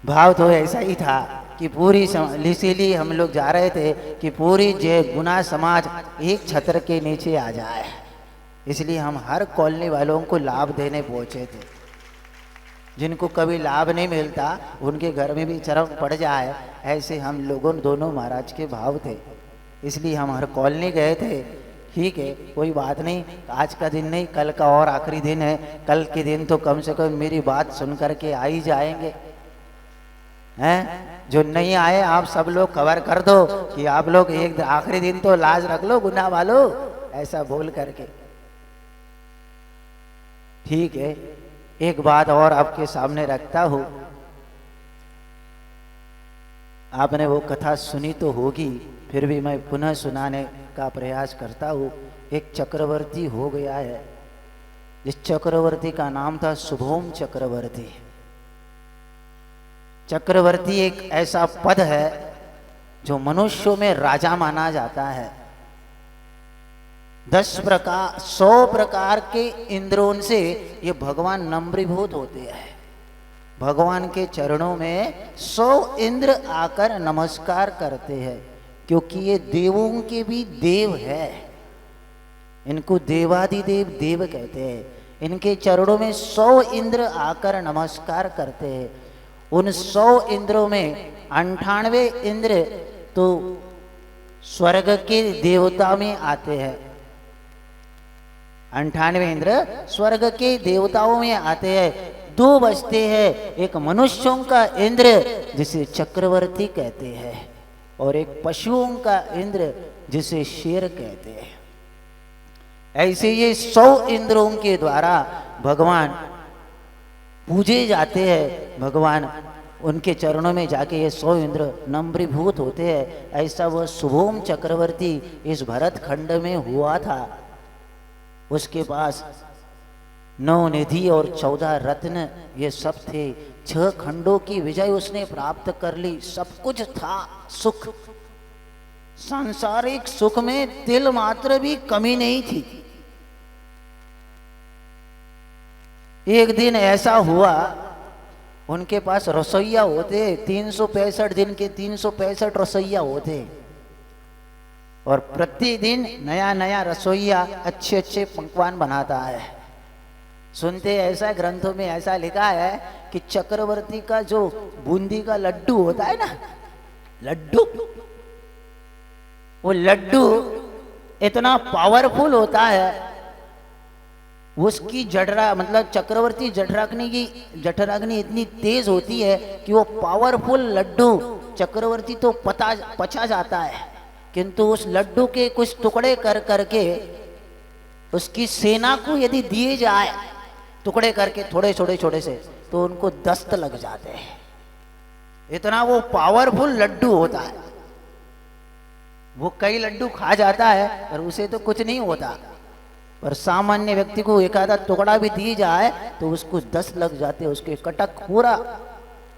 भाव तो ऐसा ही था कि पूरी इसीलिए हम लोग जा रहे थे कि पूरी जय गुना समाज एक छत्र के नीचे आ जाए, इसलिए हम हर कॉलोनी वालों को लाभ देने पहुंचे थे। जिनको कभी लाभ नहीं मिलता उनके घर में भी चरम पड़ जाए, ऐसे हम लोगों दोनों महाराज के भाव थे, इसलिए हम हर कॉलोनी गए थे। ठीक है, कोई बात नहीं, आज का दिन नहीं, कल का और आखिरी दिन है, कल के दिन तो कम से कम मेरी बात सुन करके आ ही जाएंगे हैं। जो नहीं आए आप सब लोग खबर कर दो कि आप लोग एक आखिरी दिन तो लाज रख लो गुना वालों, ऐसा बोल करके। ठीक है, एक बात और आपके सामने रखता हूं। आपने वो कथा सुनी तो होगी, फिर भी मैं पुनः सुनाने का प्रयास करता हूं। एक चक्रवर्ती हो गया है, जिस चक्रवर्ती का नाम था शुभोम चक्रवर्ती। चक्रवर्ती एक ऐसा पद है जो मनुष्यों में राजा माना जाता है। 100 प्रकार के इंद्रों से ये भगवान नम्रीभूत होते हैं। भगवान के चरणों में 100 इंद्र आकर नमस्कार करते हैं, क्योंकि ये देवों के भी देव है। इनको देवादिदेव देव कहते हैं। इनके चरणों में 100 इंद्र आकर नमस्कार करते हैं। उन 100 इंद्रों में 98 इंद्र तो स्वर्ग के देवता में आते हैं। 98 इंद्र स्वर्ग के देवताओं में आते हैं। 2 बचते हैं, एक मनुष्यों का इंद्र जिसे चक्रवर्ती कहते हैं, और एक पशुओं का इंद्र जिसे शेर कहते हैं। ऐसे ये 100 इंद्रों के द्वारा भगवान पूजे जाते हैं। भगवान उनके चरणों में जाके ये 100 इंद्र नम्रीभूत होते हैं। ऐसा वह शुभोम चक्रवर्ती इस भरत खंड में हुआ था। उसके पास 9 निधि और 14 रत्न ये सब थे। 6 खंडों की विजय उसने प्राप्त कर ली। सब कुछ था, सुख, सांसारिक सुख में तिल मात्र भी कमी नहीं थी। एक दिन ऐसा हुआ, उनके पास रसोइया होते, 365 दिन के 365 रसोइया होते, और प्रतिदिन नया नया रसोइया अच्छे अच्छे पकवान बनाता है। सुनते ऐसा ग्रंथों में ऐसा लिखा है कि चक्रवर्ती का जो बूंदी का लड्डू होता है ना, लड्डू, वो लड्डू इतना पावरफुल होता है, उसकी जठरा मतलब चक्रवर्ती जठराग्नि इतनी तेज होती है कि वो पावरफुल लड्डू चक्रवर्ती तो पचा जाता है, किंतु उस लड्डू के कुछ टुकड़े कर करके उसकी सेना को यदि दिए जाए टुकड़े करके थोड़े छोटे से, तो उनको दस्त लग जाते हैं। इतना वो पावरफुल लड्डू होता है। वो कई लड्डू खा जाता है पर उसे तो कुछ नहीं होता, पर सामान्य व्यक्ति को एक आधा टुकड़ा भी दी जाए तो उसको दस्त लग जाते हैं, उसके कटक पूरा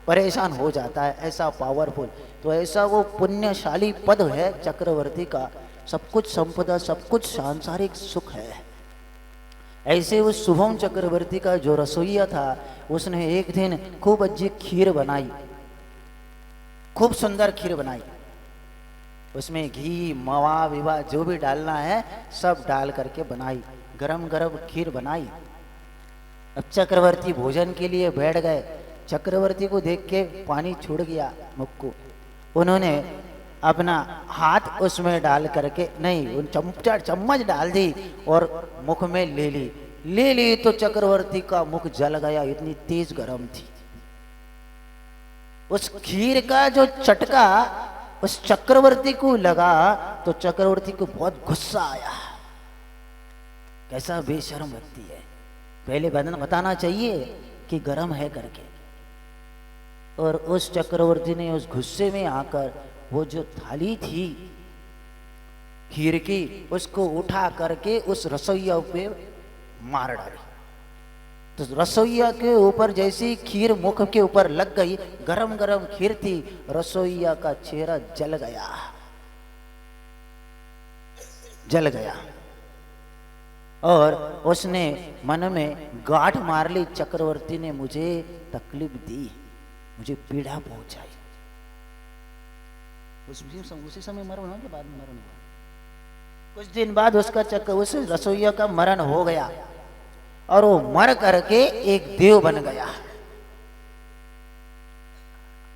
परेशान हो जाता है। ऐसा पावरफुल, तो ऐसा वो पुण्यशाली पद है चक्रवर्ती का। सब कुछ संपदा, सब कुछ सांसारिक सुख है। ऐसे उस शुभम चक्रवर्ती का जो रसोइया था, उसने एक दिन खूब अच्छी खीर बनाई, खूब सुंदर खीर बनाई। उसमें घी मवा विवा जो भी डालना है सब डाल करके बनाई, गरम गरम खीर बनाई। अब चक्रवर्ती भोजन के लिए बैठ गए। चक्रवर्ती को देख के पानी छूट गया मुख को। उन्होंने अपना हाथ उसमें डाल करके, नहीं, उन चम्मच डाल दी और मुख में ले ली तो चक्रवर्ती का मुख जल गया, इतनी तेज गरम थी। उस खीर का जो चटका उस चक्रवर्ती को लगा तो चक्रवर्ती को बहुत गुस्सा आया। कैसा बेशर्म व्यक्ति है, पहले बताना चाहिए कि गर्म है करके। और उस चक्रवर्ती ने उस गुस्से में आकर वो जो थाली थी खीर की उसको उठा करके उस रसोइया पे मार डाली। तो रसोइया के ऊपर जैसी खीर मुख के ऊपर लग गई, गरम गरम खीर थी, रसोइया का चेहरा जल गया, जल गया। और उसने मन में गांठ मार ली, चक्रवर्ती ने मुझे तकलीफ दी, मुझे पीड़ा पहुंचाई। उसी समय मरण हुआ के बाद में मरण हुआ। कुछ दिन बाद उसका उस रसोइया का मरण हो गया और वो मर करके एक देव बन गया।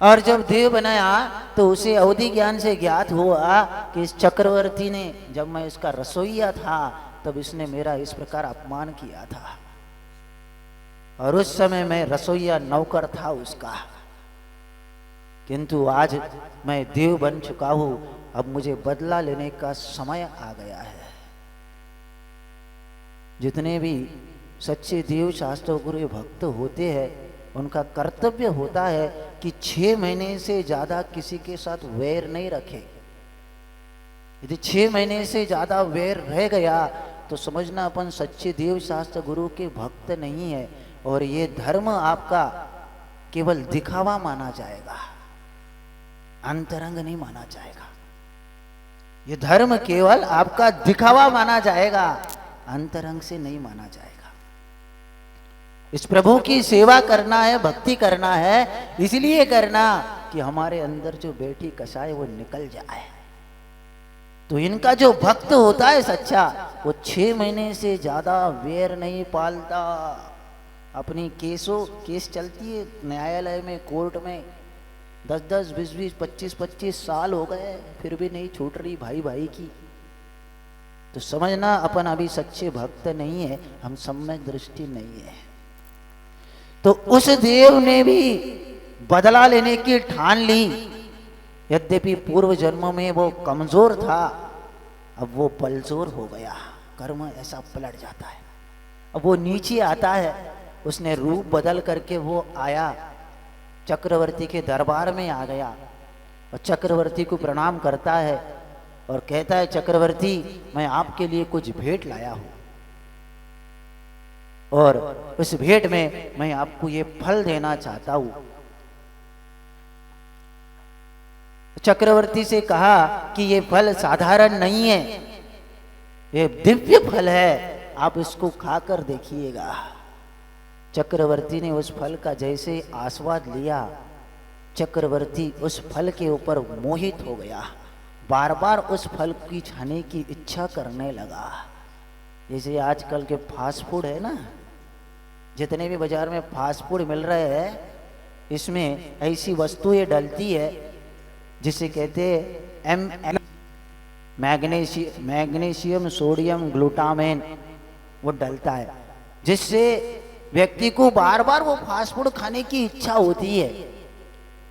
और जब देव बनाया तो उसे अवधि ज्ञान से ज्ञात हुआ कि इस चक्रवर्ती ने, जब मैं इसका रसोइया था तब इसने मेरा इस प्रकार अपमान किया था, और उस समय मैं रसोइया नौकर था उसका, किंतु आज मैं देव बन चुका हूं, अब मुझे बदला लेने का समय आ गया है। जितने भी सच्चे देव शास्त्र गुरु भक्त होते हैं उनका कर्तव्य होता है कि 6 महीने से ज्यादा किसी के साथ वैर नहीं रखे। यदि 6 महीने से ज्यादा वैर रह गया तो समझना अपन सच्चे देव शास्त्र गुरु के भक्त नहीं है, और ये धर्म आपका केवल दिखावा माना जाएगा, अंतरंग नहीं माना जाएगा। ये धर्म केवल आपका दिखावा माना जाएगा, अंतरंग से नहीं माना जाएगा। इस प्रभु की सेवा करना है, भक्ति करना है, इसलिए करना कि हमारे अंदर जो बेटी कसाय वो निकल जाए। तो इनका जो भक्त होता है सच्चा, वो 6 महीने से ज्यादा वैर नहीं पालता। अपनी केस चलती है न्यायालय में, कोर्ट में, 10-10, 20-20, 25-25 साल हो गए फिर भी नहीं छूट रही भाई भाई की। तो समझना अपन अभी सच्चे भक्त नहीं है, हम सम्यक दृष्टि नहीं है। तो उस देव ने भी बदला लेने की ठान ली। यद्यपि पूर्व जन्म में वो कमजोर था, अब वो बलजोर हो गया। कर्म ऐसा पलट जाता है। अब वो नीचे आता है, उसने रूप बदल करके वो आया, चक्रवर्ती के दरबार में आ गया और चक्रवर्ती को प्रणाम करता है और कहता है, चक्रवर्ती मैं आपके लिए कुछ भेंट लाया हूं, और उस भेंट में मैं आपको ये फल देना चाहता हूं। चक्रवर्ती से कहा कि ये फल साधारण नहीं है, ये दिव्य फल है, आप इसको खाकर देखिएगा। चक्रवर्ती ने उस फल का जैसे आस्वाद लिया, चक्रवर्ती उस फल के ऊपर मोहित हो गया, बार बार उस फल की खाने की इच्छा करने लगा। जैसे आजकल के फास्ट फूड है ना, जितने भी बाजार में फास्ट फूड मिल रहे हैं, इसमें ऐसी वस्तुएं डलती है जिसे कहते हैं मैग्नीशियम, सोडियम, ग्लूटामेन, वो डलता है, जिससे व्यक्ति को बार बार वो फास्ट फूड खाने की इच्छा होती है।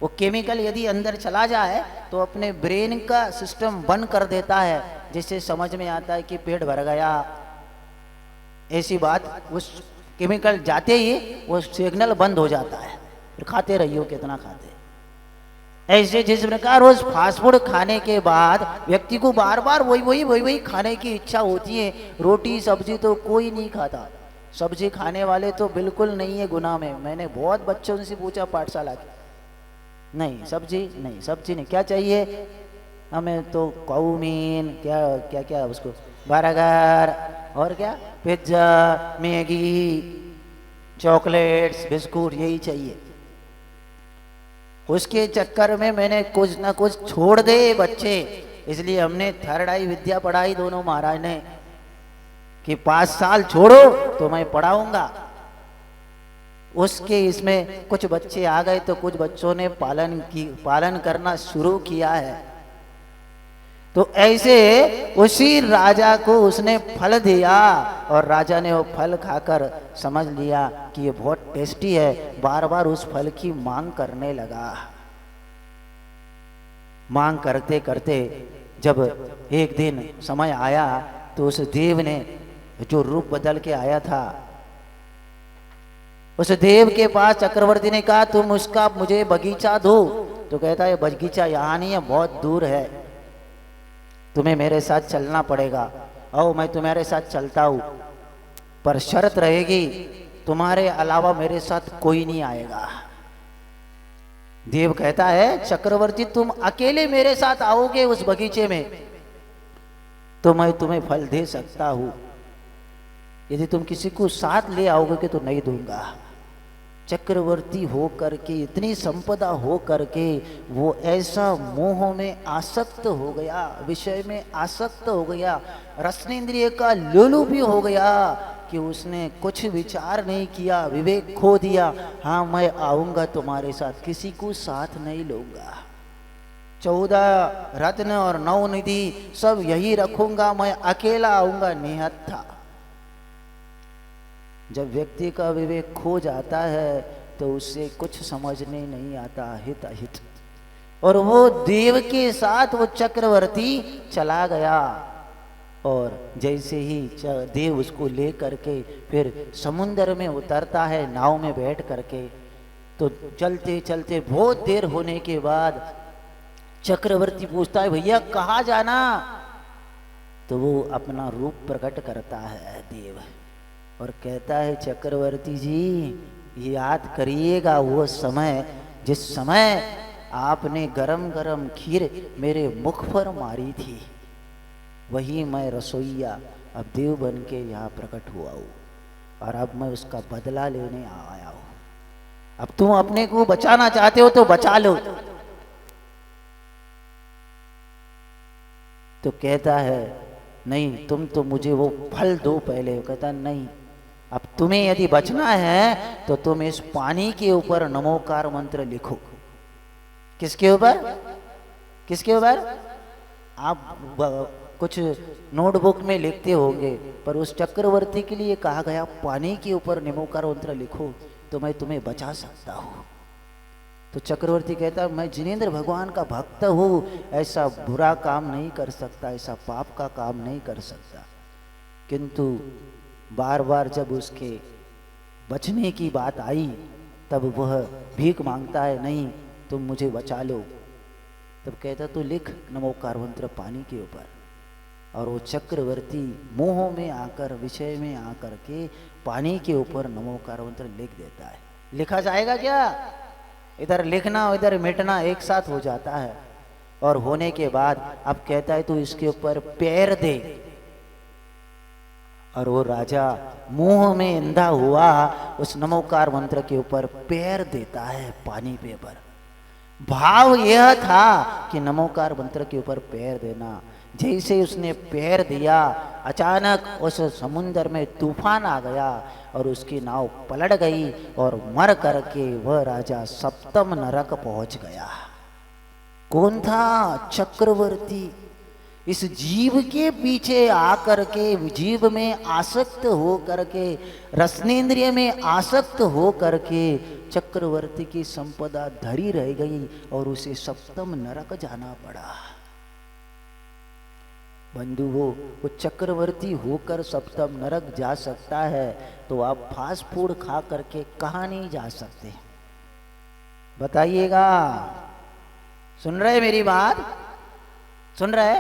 वो केमिकल यदि अंदर चला जाए तो अपने ब्रेन का सिस्टम बंद कर देता है, जिससे समझ में आता है कि पेट भर गया। ऐसी बात, उस केमिकल जाते ही वो सिग्नल बंद हो जाता है, फिर खाते रहिए कितना खाते। ऐसे जिस प्रकार उस फास्ट फूड खाने के बाद व्यक्ति को बार बार वही खाने की इच्छा होती है। रोटी सब्जी तो कोई नहीं खाता, सब्जी खाने वाले तो बिल्कुल नहीं है गुनाह में। मैंने बहुत बच्चों से पूछा पाठशाला की, नहीं सब्जी नहीं, क्या चाहिए हमें? तो चाउमीन, क्या उसको, बर्गर, और क्या, पिज्जा, मैगी, चॉकलेट्स, बिस्कुट, यही चाहिए। उसके चक्कर में मैंने कुछ ना कुछ छोड़ दे बच्चे, इसलिए हमने 3rd आई विद्या पढ़ाई दोनों महाराज ने कि 5 साल छोड़ो तो मैं पढ़ाऊंगा। उसके इसमें कुछ बच्चे आ गए तो कुछ बच्चों ने पालन करना शुरू किया है। तो ऐसे उसी राजा को उसने फल दिया और राजा ने वो फल खाकर समझ लिया कि ये बहुत टेस्टी है, बार बार उस फल की मांग करने लगा। मांग करते करते जब एक दिन समय आया तो उस देव ने जो रूप बदल के आया था, उस देव के पास चक्रवर्ती ने कहा तुम उसका मुझे बगीचा दो। तो कहता है बगीचा यहाँ नहीं है, बहुत दूर है, तुम्हें मेरे साथ चलना पड़ेगा। आओ मैं तुम्हारे साथ चलता हूँ, पर शर्त रहेगी तुम्हारे अलावा मेरे साथ कोई नहीं आएगा। देव कहता है चक्रवर्ती तुम अकेले मेरे साथ आओगे उस बगीचे में तो मैं तुम्हें फल दे सकता हूं, यदि तुम किसी को साथ ले आओगे तो नहीं दूंगा। चक्रवर्ती हो करके, इतनी संपदा हो करके वो ऐसा मोह में आसक्त हो गया, विषय में आसक्त हो गया, रसनेन्द्रिय का लोलुप भी हो गया कि उसने कुछ विचार नहीं किया, विवेक खो दिया। हाँ मैं आऊंगा तुम्हारे साथ, किसी को साथ नहीं लूंगा, 14 रत्न और 9 निधि सब यही रखूंगा, मैं अकेला आऊंगा, निहत था। जब व्यक्ति का विवेक खो जाता है तो उससे कुछ समझने नहीं आता, हित अहित। और वो देव के साथ वो चक्रवर्ती चला गया और जैसे ही देव उसको ले करके फिर समुद्र में उतरता है नाव में बैठ करके, तो चलते चलते बहुत देर होने के बाद चक्रवर्ती पूछता है भैया कहाँ जाना? तो वो अपना रूप प्रकट करता है देव और कहता है चक्रवर्ती जी याद करिएगा वो समय जिस समय आपने गरम गरम खीर मेरे मुख पर मारी थी, वही मैं रसोईया अब देव बन के यहाँ प्रकट हुआ हूँ और अब मैं उसका बदला लेने आया हूँ। अब तुम अपने को बचाना चाहते हो तो बचा लो। तो कहता है नहीं तुम तो मुझे वो फल दो पहले। कहता नहीं, अब तुम्हें यदि बचना है तो तुम इस पानी के ऊपर नमोकार मंत्र लिखो। किसके ऊपर? किसके ऊपर? आप कुछ नोटबुक में लिखते होंगे, पर उस चक्रवर्ती के लिए कहा गया पानी के ऊपर नमोकार मंत्र लिखो तो मैं तुम्हें बचा सकता हूँ। तो चक्रवर्ती कहता मैं जिनेंद्र भगवान का भक्त हूँ, ऐसा बुरा काम नहीं कर सकता, ऐसा पाप का काम नहीं कर सकता। किंतु बार बार जब उसके बचने की बात आई तब वह भीख मांगता है नहीं तुम मुझे बचा लो। तब कहता तो लिख नमोकार मंत्र पानी के ऊपर। और वो चक्रवर्ती मोह में आकर, विषय में आकर के पानी के ऊपर नमोकार मंत्र लिख देता है। लिखा जाएगा क्या? इधर लिखना इधर मिटना एक साथ हो जाता है। और होने के बाद अब कहता है तू इसके ऊपर पैर दे। और वो राजा मोह में अंधा हुआ उस नमोकार मंत्र के ऊपर पैर देता है पानी पे पर। भाव यह था कि नमोकार मंत्र के ऊपर पैर देना। जैसे उसने पैर दिया अचानक उस समुद्र में तूफान आ गया और उसकी नाव पलट गई और मर करके वह राजा सप्तम नरक पहुंच गया। कौन था? चक्रवर्ती। इस जीव के पीछे आकर के, जीव में आसक्त हो करके, रसनेन्द्रिय में आसक्त हो करके चक्रवर्ती की संपदा धरी रह गई और उसे सप्तम नरक जाना पड़ा। बंधु वो चक्रवर्ती होकर सप्तम नरक जा सकता है तो आप फास्ट फूड खा करके कहाँ नहीं जा सकते? बताइएगा। सुन रहे मेरी बात? सुन रहे?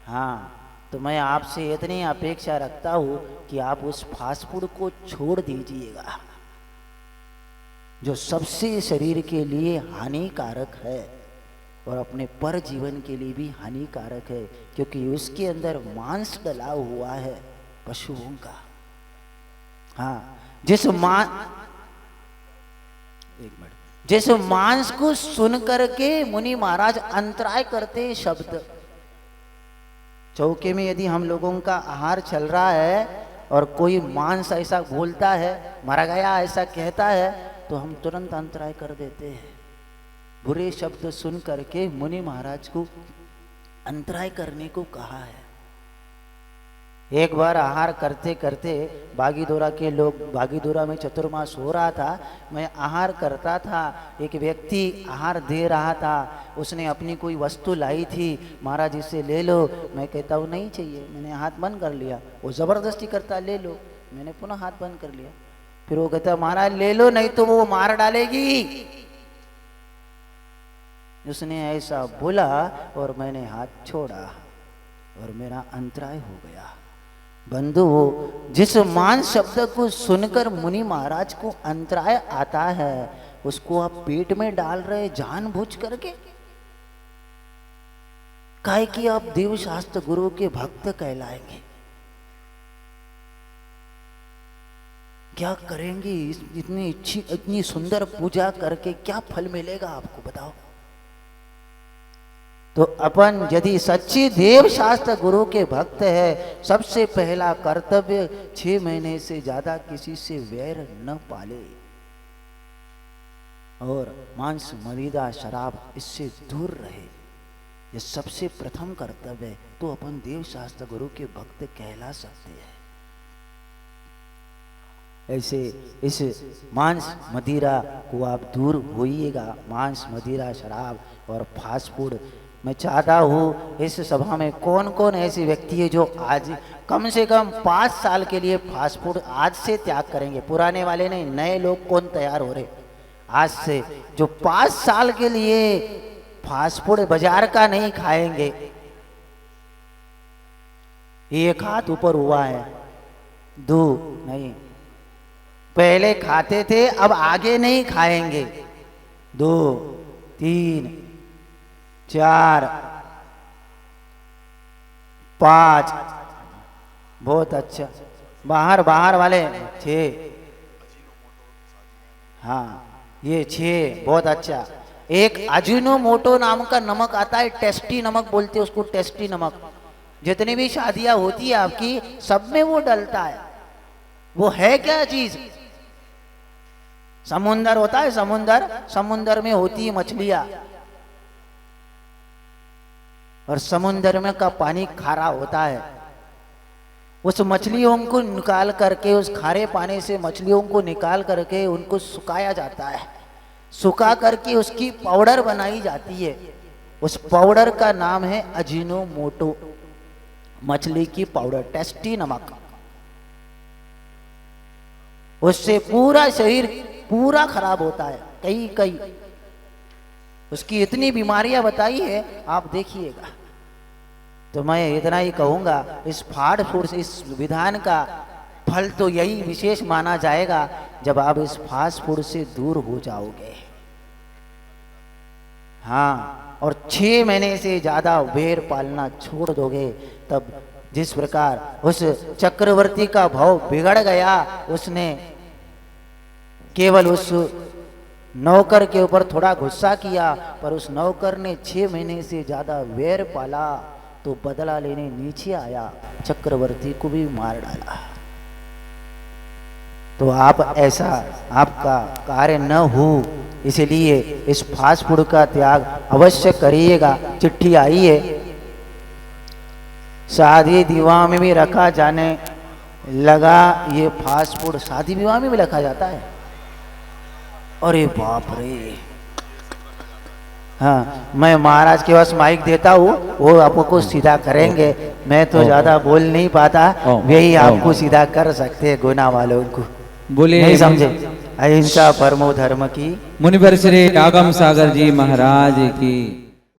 हाँ, तो मैं आपसे इतनी अपेक्षा रखता हूँ कि आप उस फास्ट फूड को छोड़ दीजिएगा जो सबसे शरीर के लिए हानिकारक है और अपने पर जीवन के लिए भी हानिकारक है, क्योंकि उसके अंदर मांस डला हुआ है पशुओं का। हाँ, जिस मांस को सुन करके मुनि महाराज अंतराय करते शब्द। चौके में यदि हम लोगों का आहार चल रहा है और कोई मांस ऐसा बोलता है, मरा गया ऐसा कहता है, तो हम तुरंत अंतराय कर देते हैं। बुरे शब्द सुन करके मुनि महाराज को अंतराय करने को कहा है। एक बार आहार करते करते बागीदोरा के लोग, बागीदोरा में चतुर्मास हो रहा था, मैं आहार करता था, एक व्यक्ति आहार दे रहा था, उसने अपनी कोई वस्तु लाई थी, महाराज इससे ले लो, मैं कहता हूँ नहीं चाहिए, मैंने हाथ बंद कर लिया, वो ज़बरदस्ती करता ले लो, मैंने पुनः हाथ बंद कर लिया, फिर वो कहता महाराज ले लो नहीं तो वो मार डालेगी। उसने ऐसा बोला और मैंने हाथ छोड़ा और मेरा अंतराय हो गया। बंधु, जिस मान शब्द को सुनकर मुनि महाराज को अंतराय आता है उसको आप पेट में डाल रहे जानबूझ करके, काहे कि आप देवशास्त्र गुरु के भक्त कहलाएंगे। क्या करेंगे इतनी सुंदर पूजा करके, क्या फल मिलेगा आपको बताओ। तो अपन यदि सच्ची देव शास्त्र गुरु के भक्त है, सबसे पहला कर्तव्य 6 महीने से ज्यादा किसी से वैर न पाले और मांस मदिरा शराब इससे दूर रहे, ये सबसे प्रथम कर्तव्य है। तो अपन देव शास्त्र गुरु के भक्त कहला सकते हैं। ऐसे इस मांस मदिरा को आप दूर होइएगा, मांस मदिरा शराब और फास्ट फूड। मैं चाहता हूँ इस सभा में कौन कौन ऐसे व्यक्ति है जो आज कम से कम 5 साल के लिए फास्ट फूड आज से त्याग करेंगे। पुराने वाले नहीं, नए लोग कौन तैयार हो रहे आज से, जो 5 साल के लिए फास्ट फूड बाजार का नहीं खाएंगे। एक हाथ ऊपर हुआ है, 2 नहीं, पहले खाते थे अब आगे नहीं खाएंगे। 2 3 4 5, बहुत अच्छा। बाहर वाले 6, हाँ ये 6, बहुत अच्छा। एक अजीनोमोटो नाम का नमक आता है, टेस्टी नमक बोलते हैं उसको, टेस्टी नमक। जितनी भी शादियां होती है आपकी, सब में वो डलता है। वो है क्या चीज? समुंदर होता है, समुंदर में होती है मछलियां, और समुंदर में का पानी खारा होता है। उस मछलियों को निकाल करके, उस खारे पानी से मछलियों को निकाल करके उनको सुखाया जाता है, सुखा करके उसकी पाउडर बनाई जाती है। उस पाउडर का नाम है अजीनोमोटो, मछली की पाउडर, टेस्टी नमक। उससे पूरा शरीर पूरा खराब होता है, कई उसकी इतनी बीमारियां बताई है, आप देखिएगा। तो मैं इतना ही कहूंगा, इस फास्ट फूड से, इस विधान का फल तो यही विशेष माना जाएगा जब आप इस फास्ट फूड से दूर हो जाओगे। हाँ, और 6 महीने से ज्यादा वैर पालना छोड़ दोगे, तब जिस प्रकार उस चक्रवर्ती का भाव बिगड़ गया, उसने केवल उस नौकर के ऊपर थोड़ा गुस्सा किया, पर उस नौकर ने 6 महीने से ज्यादा वैर पाला, तो बदला लेने नीचे आया, चक्रवर्ती को भी मार डाला। तो आप ऐसा आपका कार्य न हो, इसलिए इस फास्ट फूड का त्याग अवश्य करिएगा। चिट्ठी आई है, शादी विवाह में भी रखा जाने लगा ये फास्ट फूड, शादी विवाह में भी रखा जाता है। अरे बाप रे। हाँ, मैं महाराज के पास माइक देता हूँ, वो आपको सीधा करेंगे। मैं तो ज्यादा बोल नहीं पाता, वही आपको सीधा कर सकते हैं, गुना वालों को। बोले नहीं समझे? अहिंसा परमो धर्म की। मुनिवर श्री आगम सागर जी महाराज की।